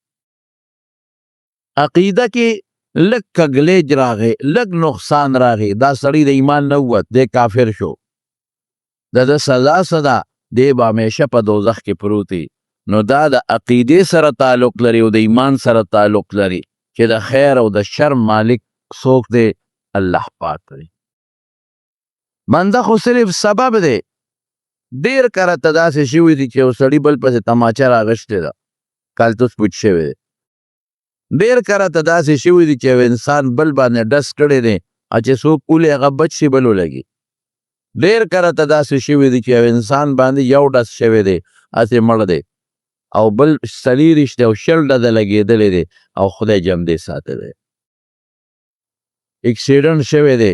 عقیده کې لږ کګلیج راغی، لږ نقصان راغی، دا سړی د ایمان نه ووت، دی کافر شو، د سزا څه ده؟ دی به همیشه په دوزخ کې پروت وي. نو دا د عقیدې سره تعلق لري او د ایمان سره تعلق لري چې د خیر او د شر مالک څوک دی؟ الله پاک دی. بنده خو صرف سبب دی. ډېر کله ته داسې شوي دي چې یو سړي بل پسې تماچه راغشتې ده، کالتوس پوچ شوی دی. ډېر کله ته داسې شوي دي چې یو انسان بل باندې ډس کړی دی، او چې څوک ولې هغه بچ شي بل ولګي. ډېر کله ته داسې شوي دي چې یو انسان باندې یو ډس شوی دی، هسې مړ دی، او بل څلېرویشت دی او شل ډزه لګېدلی دی او خدای جمدې ساتلی. اکسیډنټ شوی دی،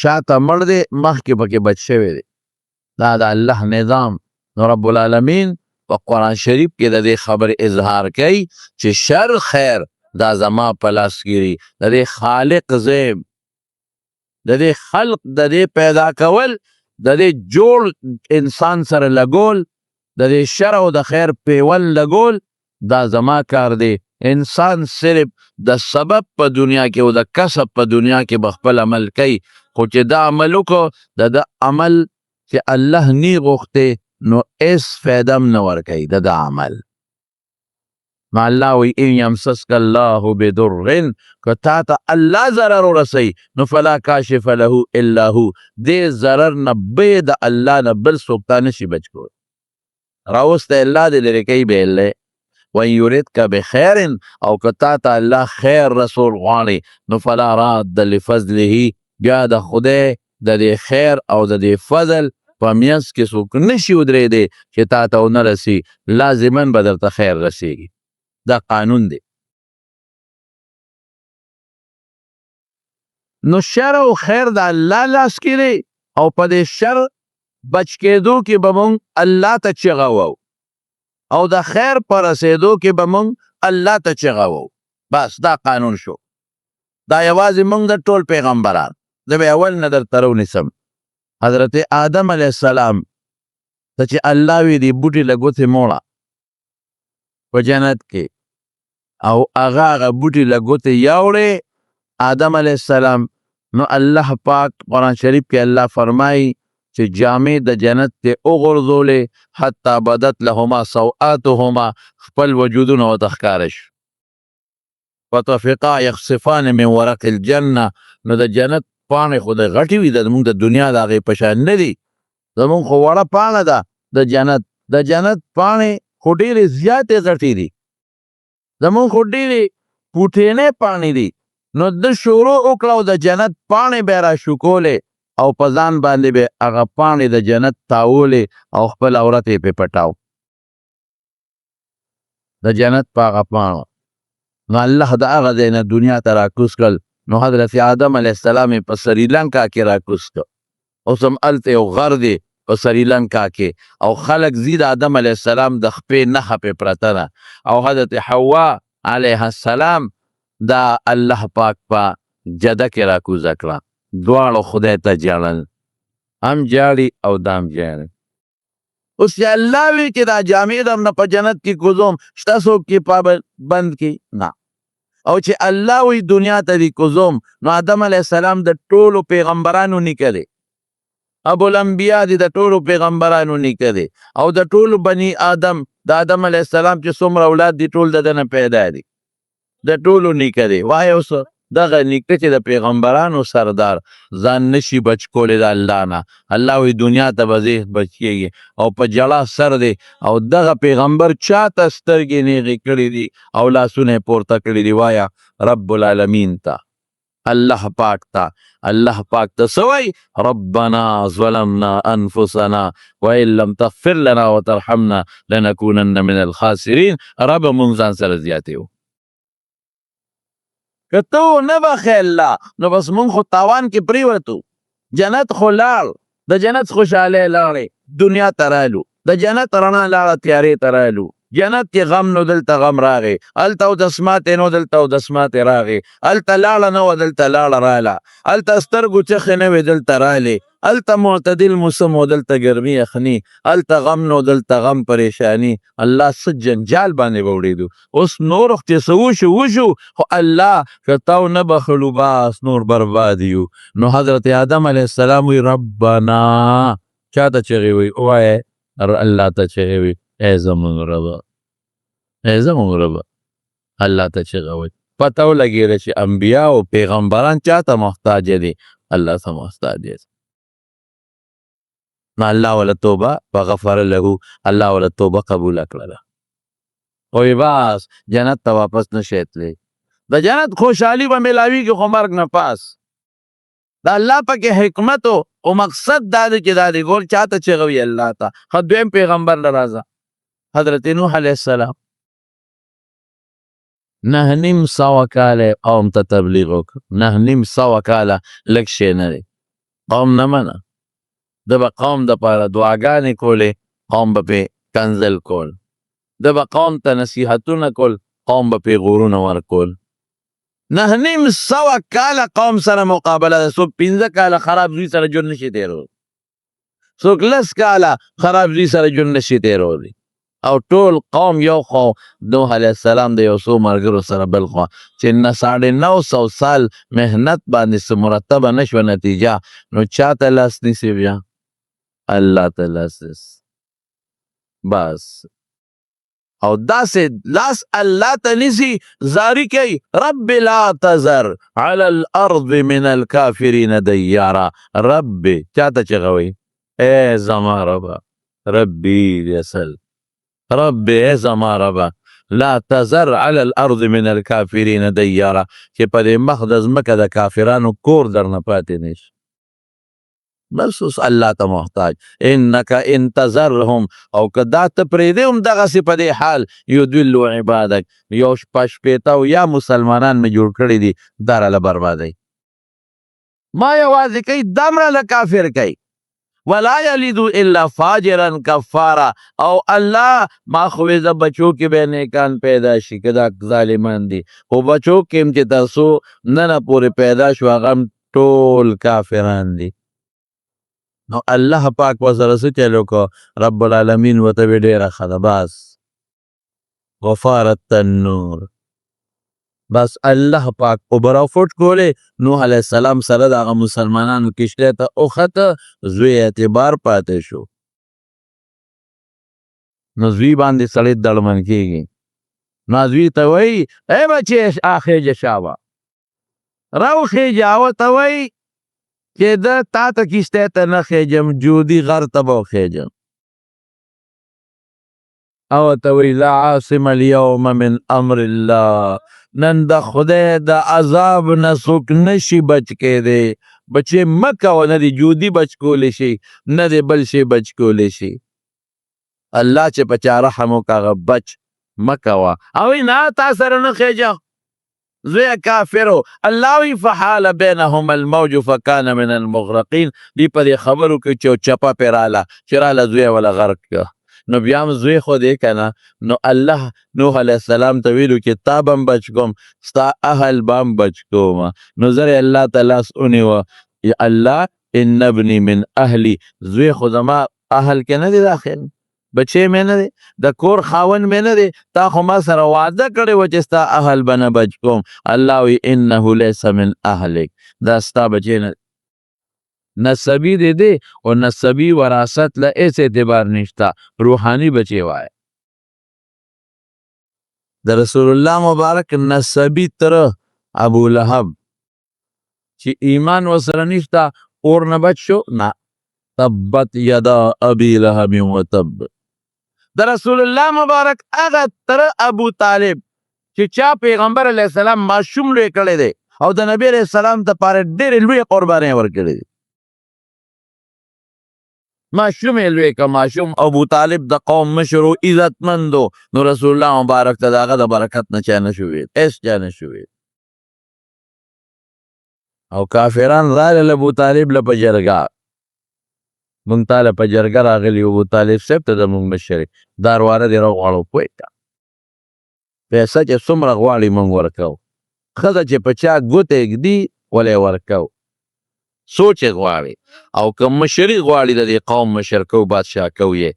شاته مړ دی، مخکې پکې بچ شوی دی. دا د الله نظام. نو رب العالمین په قرآن شریف کې د دې خبرې اظهار کوي چې شر خیر دا زما په لاس کې دي. د دې خالق زیم، د دې خلق، د دې پیدا کول، د دې جوړ انسان سره لګول، د دې شر او د خیر پیول لګول، دا زما کار دی. انسان صرف د سبب په دنیا کې او د کسب په دنیا کې به خپل عمل کوي، خو چې دا عمل وکړو د عمل چې الله نی غوښتې نو هیڅ فایده هم نه ورکوي د عمل. نو الله وایي ان یمسسک الله بضر، که تا ته الله ضرر ورسوي نو فلا کاشف له الا هو، دې ضرر نه بې د الله نه بل څوک تا نشي بچ کولی. راوستی الله دې لرې کوي بیل دی. وان یردک بخیر، او که تا ته الله خیر رسول غواړي نو فلا راد لفضله، بیا د خدای د دې خیر او د دې فضل په میانځ کې څوک نشي ودرېدی چې تا ته ونه رسي، لازما به درته خیر رسېږي. دا قانون دی. نو شر او خیر د الله لاس کې دی، او په دې شر بچ کېدو کې به مونږ الله ته چغه وو، او د خیر په رسېدو کې به مونږ الله ته چغه وو. بس دا قانون شو. دا یوازې مونږ د ټول پیغمبران. زه به اول نه درته راونیسم. حضرت آدم علیه السلام ته چې الله وی دی بوټي له ګوتې موړه په جنت کې، او هغه بوټي له ګوتې یوړې آدم علیه السلام، نو الله پاک قرآن شریف کې الله فرمایي چې جامې د جنت ته وغورځولې حتی بدت لهما سوآتهما، خپل وجودونه ورته ښکاره شو. فطفقا یخصفان من ورق الجنه، نو د جنت پاڼې خو د غټې وي، زمونږ د دنیا د هغې په شان نه دي. زمونږ خو وړه پاڼه ده د جنت پاڼې خو ډېرې زیاتې غټې دي، زمونږ خو ډېرې پوټینې پاڼې دي. نو د شروع وکړه او د جنت پاڼې به یې راشکولې او په ځان باندې به هغه پاڼې د جنت تاولې او خپل عورت یې پې پټاو د جنت په هغه پاڼو. نو الله د هغه ځای نه دنیا ته راکوز کړل. نو حضرت آدم علیه السلام په سریلنکا کې راکوز کړ. اوس هم هلته یو غر دی په سریلنکا کې، او خلک ځي د آدم علیه السلام د خپې نښه پې پرته ده، او حضرت حوا علیه السلام دا الله پاک په جده کې راکوزه کړه. دواړو خدای ته ژړل، هم ژاړي او دام ژاړي. اوس چې الله وی چې دا جامې درنه په جنت کې کوزوم، شته څوک چې پابند کړي؟ نه. او چې الله وی دنیا ته دې کوزوم، نو آدم علیه السلام د ټولو پیغمبرانو نیکه دی، ابوالانبیا دی، د ټولو پیغمبرانو نیکه دی، او د ټولو بني آدم د آدم علیه السلام چې څومره اولاد دي ټول د ده نه پیدا دي، د ټولو نیکه دی. وایه اوس دغه نیکه چې د پیغمبرانو سردار ځان نشي بچ کولی د الله نه، الله وی دنیا ته به زه بچ کېږي او په جړه سر دی، او دغه پیغمبر چاته سترګې نیغې کړي دي او لاسونه یې پورته کړي دي؟ وایه رب العالمین ته، الله پاک ته. الله پاک ته سوی ربنا ظلمنا انفسنا وان لم تغفر لنا وترحمنا لنكونن من الخاسرین. رب مونږ ځان سره زیاتې وو، که ته نه بخې الله نو بس مونږ خو تاوان کې پرېوتو. جنت خو لاړ، د جنت خوشحالۍ لاړې، دنیا ته رالو، د جنت رڼا لاړه، تیارې ته رالو. جنت کې غم نو دلته غم راغی، هلته اودسماتې نو دلته اودسماتې راغی، هلته لاړه نه وه دلته لاړه راله، هلته سترګو چخې نه وې دلته رالې، هلته معتدل موسم و دلته ګرمي یخني، هلته غم نو دلته غم پریشانی. الله څه جنجال باندې به وړېدو. اوس نور چې څه وشو وشو، خو الله که تاو نه بخلو باس نور برباد یو. نو حضرت آدم علیه السلام وی ربنا، چا ته چغې وی؟ وایه الله ته چغې وی، ای زمونږ ربه، ای زمونږ ربه. الله ته چغه وی. پته ولګېده چې انبیا او پیغمبران چاته محتاج دي؟ الله ته محتاج دي. نو الله ولا توبه فغفر له، الله ولا توبه قبول کړله. وی بس جنت ته واپس نشي تللی. د جنت خوشحالي به میلاویږي خو مرګ نه پاس. د الله پکې حکمت او مقصد دا دی چې دا دی ګور چاته چغه وي الله ته. ښه دویم پیغمبر له راځه حضرت نوح علیه السلام 950 کاله قوم ته تبلیغ وکړ. 950 کاله لږ شی نه دی. قوم نه منه، ده به قوم دپاره دعاګانې کولې، قوم به پې کنځل کول، ده به قوم ته نصیحتونه کول، قوم به پې غورونه ورکول. 950 کاله قوم سره مقابله ده. څوک 15 کاله خراب زوی سره ژوند نشي تېرول، څوک 10 کاله خراب زوی سره ژوند نشي تېرولی، او ټول قوم یو خوا نوح علیه السلام د یو څو ملګرو سره بل خوا، چې 950 سال محنت باندې څه مرتبه نه شوه نتیجه، نو چا ته لاس نیسي بیا؟ الله ته لاس نیسي. بس او داسې لاس الله ته نیسي، زاری کوي رب لا تذر علی الارض من الکافرین دیارا. رب چا ته چغه وی؟ ای زما ربه، ربی یسل، رب ای زما ربه لا تذر علی الارض من الکافرین دیارا، چې په دې مخ د ځمکه د کافرانو کور درنه پاتې نشي. بس اوس الله ته محتاج. انک ان تذرهم، او که دا ته پرېږدې هم دغسې په دې حال یضلوا عبادک، یو شپېته او یا مسلمانان مې جوړ کړي دي دا راله بربادوي. ما یوازې کوي دا مراله کافر کوي. ولا یلیدو الا فاجرا کفارا، او الله ما خو زه بچو کې به نیکان پیدا شي که دا ظالمان دي، خو بچو کې هم چې تر څو ننه پورې پیدا شو هغه هم ټول کافران دي. نو الله پاک ورسره څه چل وکړو؟ رب العالمین ورته ویې ډېره ښه ده، بس غفار التنور. بس الله پاک اوبه رافوټ کولې، نوح علیه السلام سره د هغه مسلمانانو کشتۍ ته وخته، زوی اعتبار پاتې شو. نو زوی باندې سړی دړمن کېږي. نو زوی ته وایي ای بچې خېجه شاوه، راوخېجه، هغه ته وایي چې ده تا ته کشتۍ ته نه خېجم، جودي غر ته به وخېجم. او ته وایي لا عاصم اليوم من امر الله، نن د خدای د عذاب نه څوک نشي بچ کېدی. بچې مه کوه، نه دې جودي بچ کولی شي، نه دې بل شی بچ کولی شي. الله چې په چا رحم وکړه هغه بچ مه کوه. او وایي نه تا سره نه خېجه، زوی کافرو. الله وی فحال بینهم الموج فکان من المغرقین. دی په دې خبرو کې چې چپه پې راله چې راله زوی وله غرق کړه. نو بیا هم زوی خو دی که نه. نو الله نوح علیه السلام ته ویلو چې تا به هم بچ کوم ستا اهل به هم بچ کوم. نو زر یې الله ته لاس ونیوه، یا الله ان ابني من اهلي، زوی خو زما اهل کې نه دی داخل، بچی مې نه دی، د کور خاوند مې نه دی، تا خو ما سره وعده کړې وه چې ستا اهل به نه بچ کوم. الله وی انه لیس من اهلک، دا ستا بچی نه دی، نسبی دے دے اور نسبی وراثت لا ایس اعتبار نشتا، روحانی بچے وائے. دا رسول اللہ مبارک نسبی تر ابو لہب چی ایمان وسر نشتا اور نبچ شو نا، تبت یدا ابی لہب و تب. دا رسول اللہ مبارک اغا تر ابو طالب چی چا پیغمبر علیہ السلام معشوم لوے کڑے دے او دا نبی علیہ السلام تا پارے دیر لوے قربانے ورکڑے دے. معشوم لوی که معشوم ابو طالب د قوم مشر و عزتمندو، نو رسول الله مبارک ته د هغه د برکت نه چا نشو ویل، هېڅ چا نشو ویل. او کافران راغلل ابو طالب له په جرګه، مونږ تا له په جرګه راغلي ابو طالب صاحب ته زمونږ مشر دارواره دې راغواړو پوه که پیسه چې څومره غواړي مونږ ورکوو، ښځه چې په چا ګوته ږدي ولې ورکوو، سوچ غواړي. او که مشري غواړي د دې قوم مشر کو بادشاه کو یې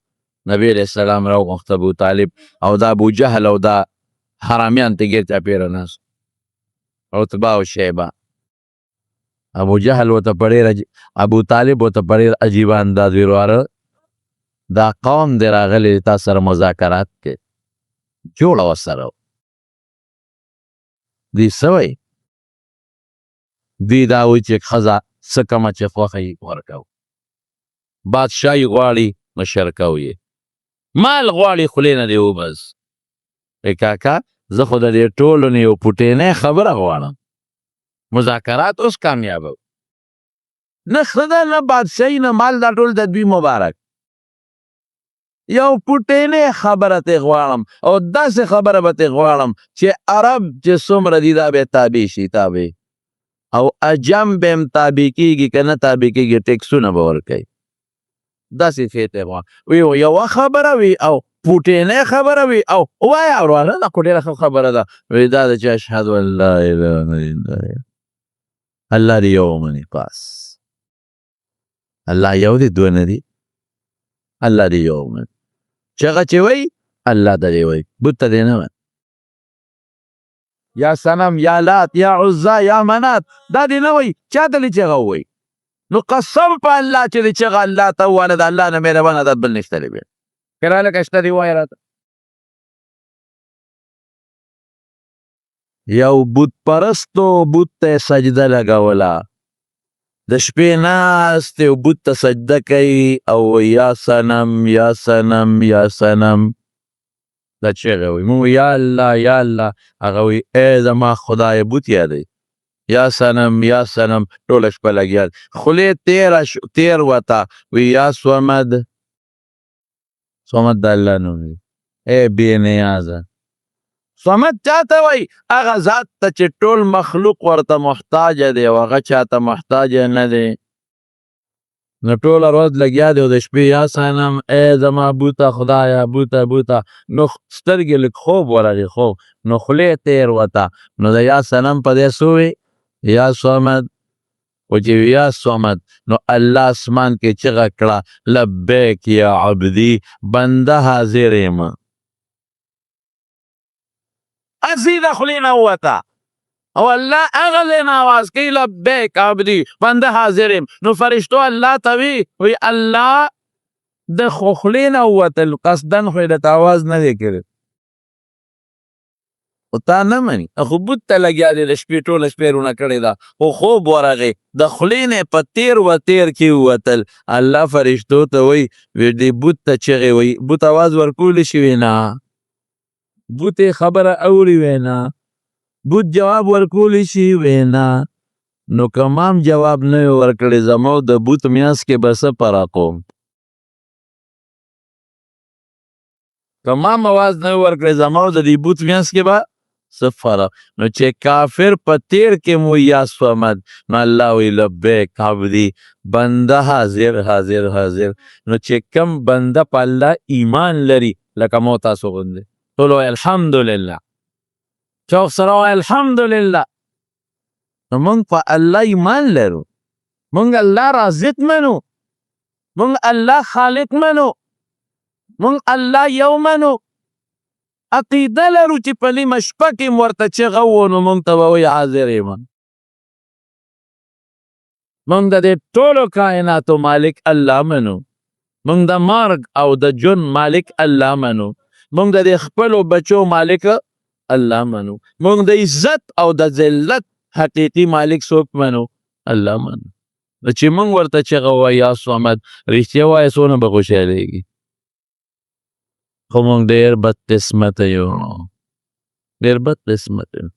نبی علیہ السلام راوغوښت ابو طالب او دا ابو جهل او دا حرامیان ته ګیر چاپېره ناست عتبه او شیبه. ابو جهل ورته په ډېر ابو طالب ورته په ډېر عجیبه انداز ویل واره دا قوم دی راغلی تا سره مذاکرات کې جوړه ورسره دوی څه وایي، دوی دا وایي چې ښځه څه کمه چې خوښه یې ورکوو، بادشاهي غواړي مشر کو یې، مال غواړي خولې نه دې وبس. ای کاکا زه خو د دې ټولو نه یو پوټینۍ خبره غواړم، مذاکرات اوس کامیابه نه ښه نه بادشاهي نه مال دا ټول د دوی مبارک، یو پوټینۍ خبره ترې غواړم او داسې خبره به ترې غواړم چې عرب چې څومره دي دا به تابع شي تابع، او عجم به هم تابع کېږي که نه تابع کېږي ټیکسونه به ورکوي. داسې شی ته یې غواړم. وی یوه خبره وي او پوټینۍ خبره وي او وایه ورانه دا خو ډېره ښه خبره ده. وی دا ده چې اشهد ان لا اله الا الله، الله دې یو ومني بس، الله یو دی دوه نه دي، الله دې یو ومني. چغه چې وایي الله ته دې وایي، بت ته دې نه وایي یا صنم یا لات یا عزا یا منات، دا دې نه وایي، چا ته دې چغه ووایي. نو قسم په الله چې دې چغه الله ته ووانه د الله نه مهربانه عادت بل نشته دی بیا که رالکه شته دې ووایه راته. یو بت پرستو بت ته سجده لګوله، د شپې ناست یو بت ته سجده کوي او یا صنم یا صنم یا صنم دا چغه وایي. مونږ یا الله یا الله، هغه وایي ای زما خدای بت یادوي یا صنم یا صنم، ټوله شپه لګیا خولې تیر وته وی یا صمد، صمد د الله نوم دی، ای بې نیازه. صمد چاته وایي؟ هغه ذات ته چې ټول مخلوق ورته محتاجه دی او هغه چاته محتاجه نه دی. نو ټوله ورځ لګیا دی او د شپې یا صنم ای زما بوته خدایه بوته بوته، نو سترګې لږ خوب ورغې خوب، نو خولې تیر وته، نو د یا صنم په دې څه ووایي یا صمد. و چې یا صمد نو الله اسمان کې چغه کړه لبیک یا عبدي، بنده حاضر یم. اسی د خولې نه ووته او الله هغه ځای نه آواز کوي لبیک عبدي، بنده حاضر یم. نو فرشتو الله ته وی الله د خولې نه ووتل قصدن خو یې درته آواز نه دی کړی خو تا نه مني، خو بت ته لګیا دی د شپې ټوله شپې رونه کړې ده خو خوب ورغې د خولې نه په تیر و تیر کې ووتل. الله فرشتو ته وی دې بت ته چغې وی، بت آواز ورکولی شي وی نه، بت خبره اوري وی نه، بت جواب ورکولی شي وی نه. نو که ما هم جواب نه وي ورکړی زما د بت میانځ کې به څه فرق و، که ما هم آواز نه وي ورکړی زما د دې بت میانځ کې به سفر نو چې کافر په تیر کې مو یا صمد نو الله وی لبیک عبدی بنده حاضر حاضر حاضر نو چې کم بنده په الله ایمان لري لکه مو تاسو غوندې ټول وایي الحمدلله چوک سره وایي الحمدلله نو موږ په الله ایمان لرو موږ الله رازق منو موږ الله خالق منو موږ الله یو منو عقیده لرو چې په نیمه شپه کې م ورته چغه وو نو موږ ته به وایي حاضر یم موږ د دې ټولو کائناتو مالک الله منو موږ د مرګ او د ژوند مالک الله منو موږ د دې خپلو بچو مالک الله منو موږ د عزت او د ذلت حقیقي مالک څوک منو الله منو چې موږ ورته چغه وایو یا صمد رښتیا وایه څونه به خوشحالېږي خو موږ ډېر بد قسمته یو ډېر بد قسمته یو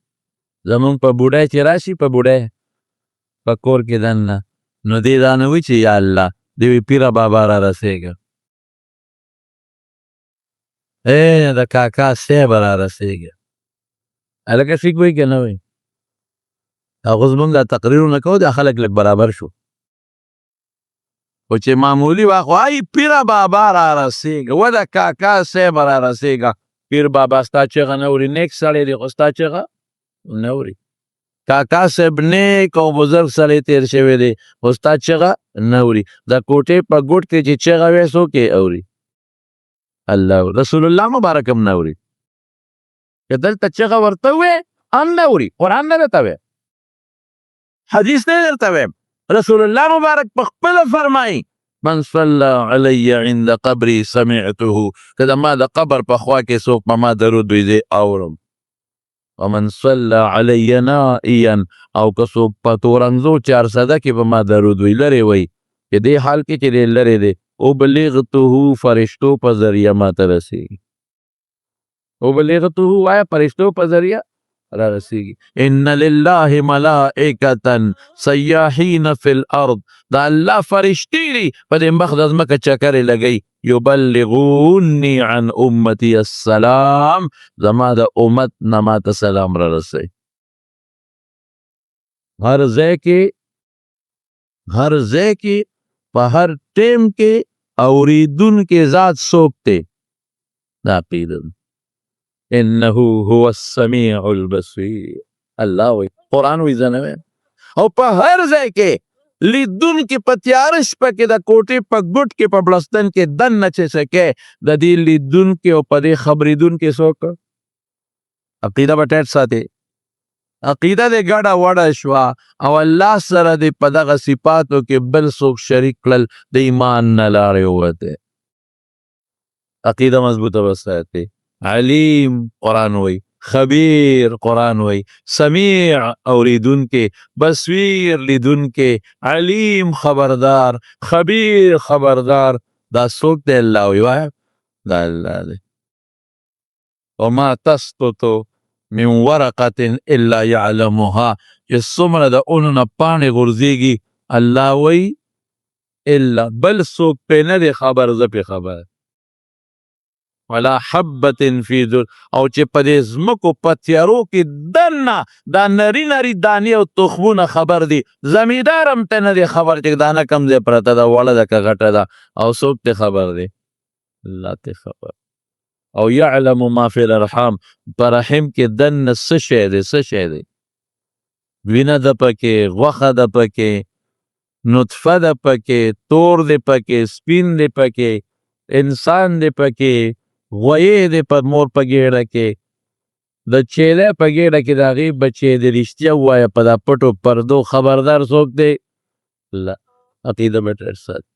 زموږ په بوډۍ چې راشي په بوډۍ په کور کې دننه نو دې دا نه وایي چې یا الله دې وي پیره بابا را رسېږه د کاکا صیب را رسېږه هلکه ټیک وایي که نه وایي هغه زموږ دا تقریرونه کوو دا خلک لږ برابر شو خو چې معمولي واخو ای پیره بابا را رسېږه و د کاکا صیب را رسېږه پیر بابا ستا چغه نه اوري نیک سړی دی خو ستا چغه نه اوري کاکا صاحب نیک او بزرګ سړی تیر شوی دی خو ستا چغه نه اوري د کوټې په ګوټ کې چې چغه وی څوک یې اوري الله رسول الله مبارک هم نه اوري که دلته چغه ورته وی هم نه اوري قرآن نه درته وی حدیث نه درته وی رسول الله مبارک په خپله فرمایي من صلى علی عند قبری سمعته که د ما د قبر په خوا کې څوک په ما درود وي زه اورم ومن صلى علی نائیا او که څوک په تورنځو چارسده کې په ما درود وي لرې وي چې دې حال کې چې دی لرې دی ابلغته فرشتو په ذریعه ما ته رسېږي ابلغته وایه فرشتو په ذریعه را رسیږي ان لله ملائکة سیاحین فی الارض دا الله فرشتي دي په دې مخ د ځمکه چکرې لګوي یبلغوني عن امتی السلام زما د امت نه ماته سلام را رسوي هر ځای کې په هر ټیم کې اوریدونکي ذات څوک دی دا پیدم انه هو السميع البصير الله وی قرآن وی زنوی او په هر ځای کې لیدونکي په تیاره شپه کې د کوټې په ګوټ کې په بلستن کې دننه چې سکې د دې لیدونکي او په دې خبرېدونکي څوک عقیده به ټیټ ساتي عقیده دې ګډه وډه شوه او الله سره دې په دغه صفاتو کې بل څوک شریک کړل د ایمان نه لارې ووتې عقیده مضبوطه وساتي علیم قرآن وی خبیر قرآن وی سمیع اوریدون کے بصیر لیدون کے علیم خبردار خبیر خبردار دا سوک دے اللہ وی وائی دا اللہ دے وما تسقط من ورقت الا يعلمها یہ سمر دا انہوں پانے غرزیگی اللہ وی الا بل سوک پہ ندے خبر زپی خبر ولا حبت فی ذل او چې په دې ځمکو په تیارو کې دننه دا نری نری دانې او تخمونه خبر دي زمیندار هم ته نه دی خبر چې دانه کم ځای پرته ده وړه ده که غټه ده او څوک ته خبر دی الله ته خبر او یعلم ما فی الارحام په رحم کې دننه څه شی دی څه شی دی وینه ده پکې غوښه ده پکې نطفه ده پکې تور دی پکې سپین دی پکې انسان دی پکې غویې دی په مور په ګېډه کې د چیلې په ګېډه کې د هغې بچې د رښتیا ووایه په دا پټو پردو خبردار څوک دی الله عقیده به ټیټ ساتي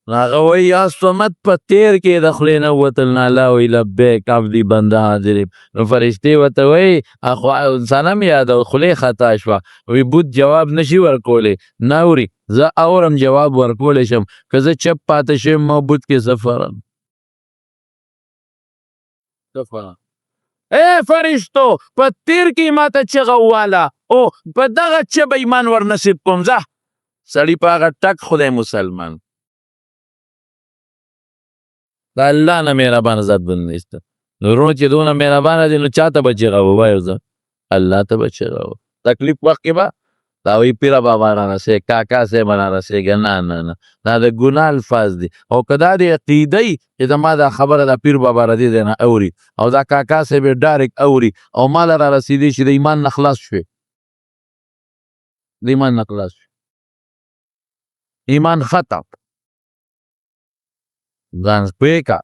نو هغه وایي یا صمد په تیر کې د خولې نه ووتل نه الله وایي لبیک عبدي بنده حاضر یم نو فرشتې ورته وایي خو انسان هم یاده خولې خطا شوه وایي بوت جواب نشي ورکولی نه اوري زه اورم جواب ورکولی شم که زه چپ پاته شم ما بوت کې سفرم اے فرشتو په تیر کې ماته چغه وواله او په دغه چبه ایمان ور نصیب کوم ځه سړي په هغه ټک خدای مسلمان دا الله نه مهربان ذات بندیسته ورونو چې دونه مهربانه دي نو چاته به چیغه ووایو زه الله ته به چیغه و تکلیف وخت کې به دا وایي پیره بابا رارسېږه کاکا صاحب رارسېږه نه نه نه دا د ګناه الفاظ دي او که دا د عقیده یي چې زما دا خبره د پیر بابا د دې ځای نه اوري او دا کاکا صاحب یې ډایرکټ اوري او ما له رارسېدی شي د ایمان نه خلاص شوې د ایمان نه خلاص شوې ایمان ختم ځان پوه که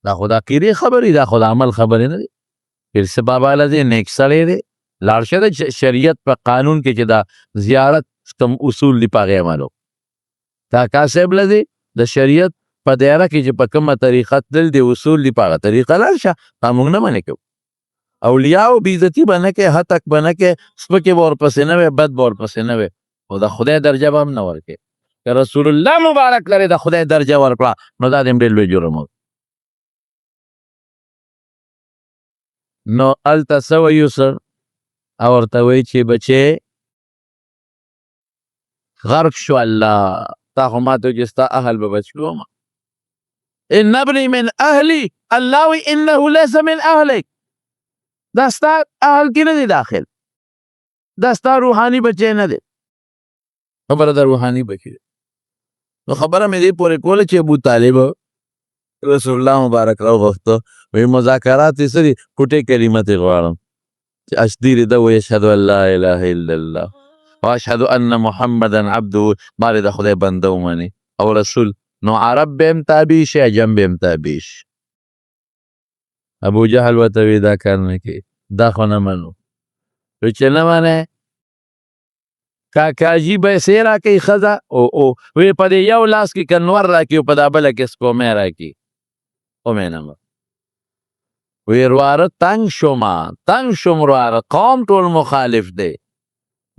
دا خو د عقیدې خبرې دا خو د عمل خبرې نه دي پیر صاحب بابا له دې نیک سړی دی لاړ شه د شریعت په قانون کې چې دا زیارت کوم اصول دي په هغې عمل کاکا صاحب له دې د شریعت په دایره کې چې په کومه طریقه تلل دي اصول دي په هغه طریقه لاړ شه دا موږ نه منې کوو اولیاو بېعزتي به نه کوې هتک به نه کوې سپکې به ورپسې نه وې بد به ورپسې نه وې خو د خدای درجه به هم نه ورکوې که رسول الله مبارک لرې د خدای درجه ورکړه نو دا د هم ډېر لوی جرم و نو هلته څه وایو سر او ورته وایي چې بچې غرق شو الله تا خو ماته وایي چې ستا اهل به بچ کړو ان ابني من اهلي الله وایي انه ليس من اهلک دا ستا اهل کې نه دی داخل دا ستا روحاني بچی نه دی خبره د روحاني بچی دی نو خبره مې دې پورې کوله چې ابو طالب رسول الله مبارک راوغوښته وایي مذاکرات یې څه دي کوټې کلمه ترې غواړم چې اشدیرې ده وایي اشهد ان لا اله الا الله واشهد ان محمدا عبده ما د خدای بنده ومني او رسول نو عرب به هم تابع شي عجم به هم تابع شي ابو جهل ورته وایي دا کار نه کوي دا خو نه منو وایي چې نه منې کاکاجي پیسې راکوي ښځه او وایي په دې یو لاس کې کنور راکوي او په دا بله کې سپومی راکوي ومې نه وی رواره تنگ شم رواره قوم ټول مخالف دی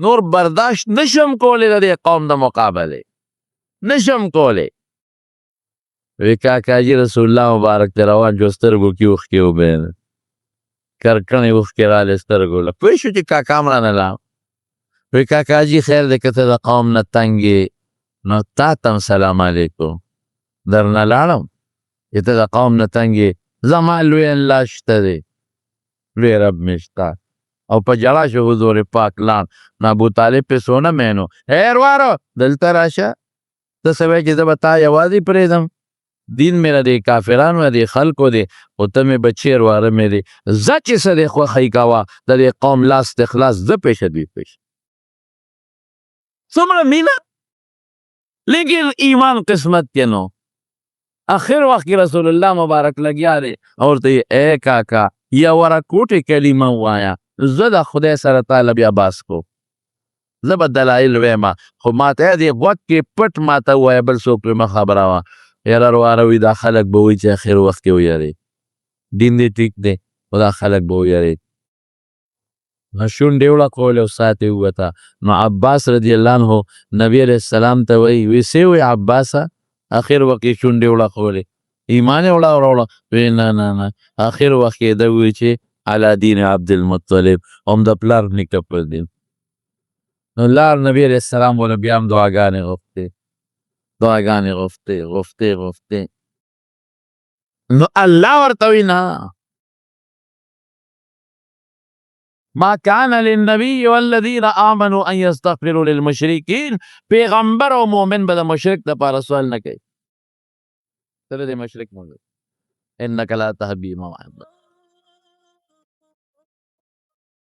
نور برداشت نشم کولی د دې قوم د مقابله نشم کولی وی کاکاجي رسول الله مبارک ته روان جو سترګو کې اوښکې وبهېدې کرکنې اوښکې رالې سترګو له پوه شو چې کاکا م رانه لاړ وی کاکاجي خیر دی که ته د قوم نه تنګ یې نو تا ته هم سلام علیکم درنه لاړم چې ته د قوم نه تنګ یې زما لوی الله شته دی لوی رب مې شته او په جړا شو حضور پاک لاړ نو ابو طالب پې سونه مینو ای روارو دلته راشه ته څه وایې چې زه به تا یوازې پرېږدم دین مې نه دی کافرانو دی خلکو دی خو ته مې بچې رواره مې دی زه چې څه دی خوښۍ کوه د دې قوم لاس د خلاص زه پېشه دوی پېشه څومره مینه لیکن ایمان قسمت کې نو آخر وخت کې رسول الله مبارک لګیا دی او ورته ای کاکا یوه راکوټې کلمه ووایه زه د خدای سره تعالی بیا باس کو زه به دلایل ویمه خو ماته دې غوږ کې پټ ماته ووایه بل څوک پرې مه خبره وه یاره رواره وي دا خلک به وایي چې اخر وخت کې ویرېد دین دې ټیک دی خو دا خلک به ویرېد شونډې وړکولې او ساعت یې ووته نو عباس رضی الله عنه نبي علیه السلام ته وایي وی څه وایي عباسه آخر وخت کې شونډې وړکولې ایمان یې وړه وی نه نه نه آخر وخت کې ده وایي چې علی دین عبدالمطلب هم د پلار نیکه پر دین نو لاړ نبي علیه السلام ورله بیا هم دعاګانې غوښتې نو الله ورته وایي نه ما كان للنبي والذين آمنوا ان يستغفروا للمشركين پیغمبر او مؤمن به د مشرک دپاره سوال نه کوي ته د مشرک مونږ انک لا تهدی من احببت